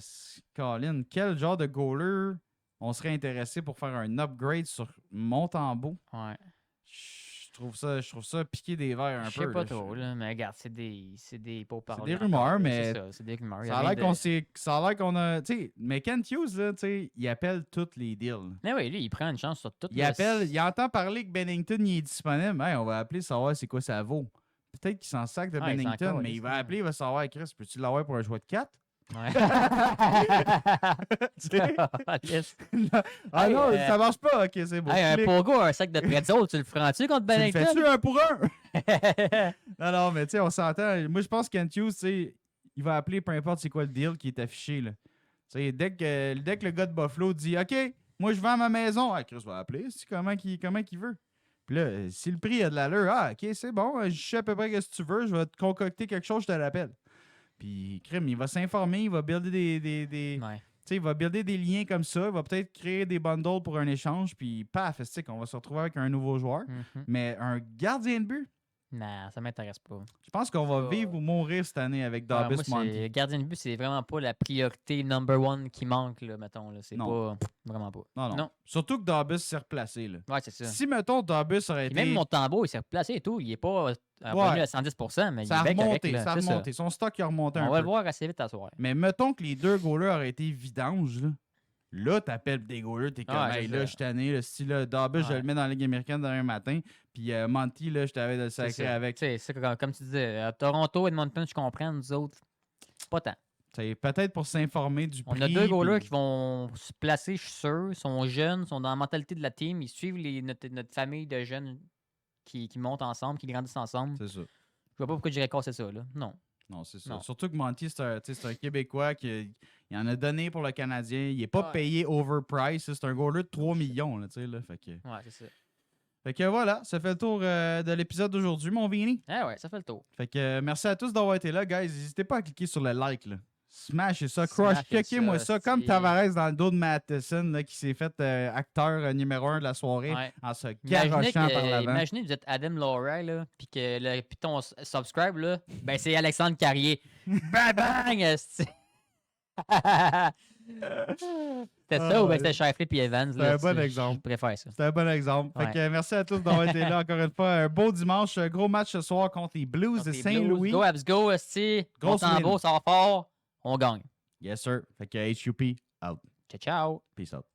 Colin, quel genre de goaler on serait intéressé pour faire un upgrade sur Montembeau? Ouais. Je trouve ça piquer des verres un Je peu. sais pas là. trop, là, mais regarde, c'est des pourparlers. des rumeurs, encore, là, mais C'est ça, c'est des rumeurs. Ça a l'air qu'on a. Tu sais, mais Kent Hughes, là, tu sais, il appelle tous les deals. Mais oui, lui, il prend une chance sur tout. Il entend parler que Bennington il est disponible. Hey, on va appeler savoir c'est quoi ça vaut. Peut-être qu'il s'en sac de Ouais, il s'en Bennington, mais calisse, il va là. appeler, il va savoir, Chris, peux-tu l'avoir pour un choix de 4? Ouais. Tu sais? Yes. Ah Hey, non, ça marche pas. Ok, c'est bon. Hey, un Clique. Pogo, un sac de pretzel, tu le feras-tu contre Tu le Bennington? fais-tu un pour un? Non, mais tu sais, on s'entend. Moi, je pense que Kent Hughes, tu sais, il va appeler peu importe c'est quoi le deal qui est affiché. Là. Tu sais, dès que le gars de Buffalo dit OK, moi, je vends ma maison. Ah, Chris va appeler. C'est comment qu'il veut. Puis là, si le prix a de l'allure, ah, OK, c'est bon. Je sais à peu près ce que tu veux. Je vais te concocter quelque chose, je te l'appelle. Puis, crime, il va s'informer, il va builder sais, il va builder des liens comme ça. Il va peut-être créer des bundles pour un échange. Puis, paf, on va se retrouver avec un nouveau joueur. Mhm. Mais un gardien de but, Non, ça m'intéresse pas. je pense qu'on va Ça- vivre ou mourir cette année avec Ouais, Davis moi, Monty. gardien de but, c'est vraiment pas la priorité number one qui manque, là, mettons. Là. C'est Non. pas. Vraiment pas. Non. Non. Surtout que Davis s'est replacé. Là. Ouais, c'est ça. Si, mettons, Davis aurait Puis été... même Montembeau, il s'est replacé et tout. Il est pas revenu à 110%, mais ça a il est bien remonté, correct, là. ça a C'est remonté. Son stock a remonté On un va peu. le voir assez vite à soir. Mais mettons que les deux goalers auraient été vidanges, là t'appelles des goalers, t'es comme, Ouais, hey, c'est là, ça. je suis tanné, là, si là, Davis, je Ouais. le mets dans la Ligue américaine demain matin, puis Monty, là, je t'avais de le C'est sacrer ça. avec. Tu sais, c'est comme tu disais, à Toronto, Edmonton, je comprends, nous autres, pas tant. C'est peut-être pour s'informer du prix. On a deux goalers puis- qui vont se placer, je suis sûr, sont jeunes, sont dans la mentalité de la team, ils suivent notre famille de jeunes qui montent ensemble, qui grandissent ensemble. C'est ça. Je vois pas pourquoi j'irais casser ça, là. Non. Non, c'est ça. Non. Surtout que Monty, c'est un Québécois qui il en a donné pour le Canadien. Il n'est pas Ouais. payé overprice. C'est un goaler de 3 millions, là, tu sais, là. Fait Ouais, c'est ça. que voilà, ça fait le tour de l'épisode d'aujourd'hui, mon Vini. Ah ouais, ça fait le tour. Fait que merci à tous d'avoir été là, guys. N'hésitez pas à cliquer sur le like, là. Smash et ça, crush, Smashez checkez-moi ça, ça, comme c'est- Tavares dans le dos de Matheson, là, qui s'est fait acteur numéro 1 de la soirée Ouais. en se Imaginez, garochant par l'avant. imaginez que vous êtes Adam Lowry, là, puis que le piton subscribe, là, ben c'est Alexandre Carrier. Bang, bang! esti. C'était ça ou ben c'était Shifley puis Evans? C'est là, un bon je exemple. préfère ça. C'est un bon exemple. Fait Ouais. que merci à tous d'avoir été là encore une fois. Un beau dimanche, un gros match ce soir contre les Blues Contre de les Saint-Louis. Blues, Go Habs go, esti. Grosse Montembeau, win. ça va fort. On gagne. Yes, sir. Fait que HUP, out. Ciao, ciao. Peace out.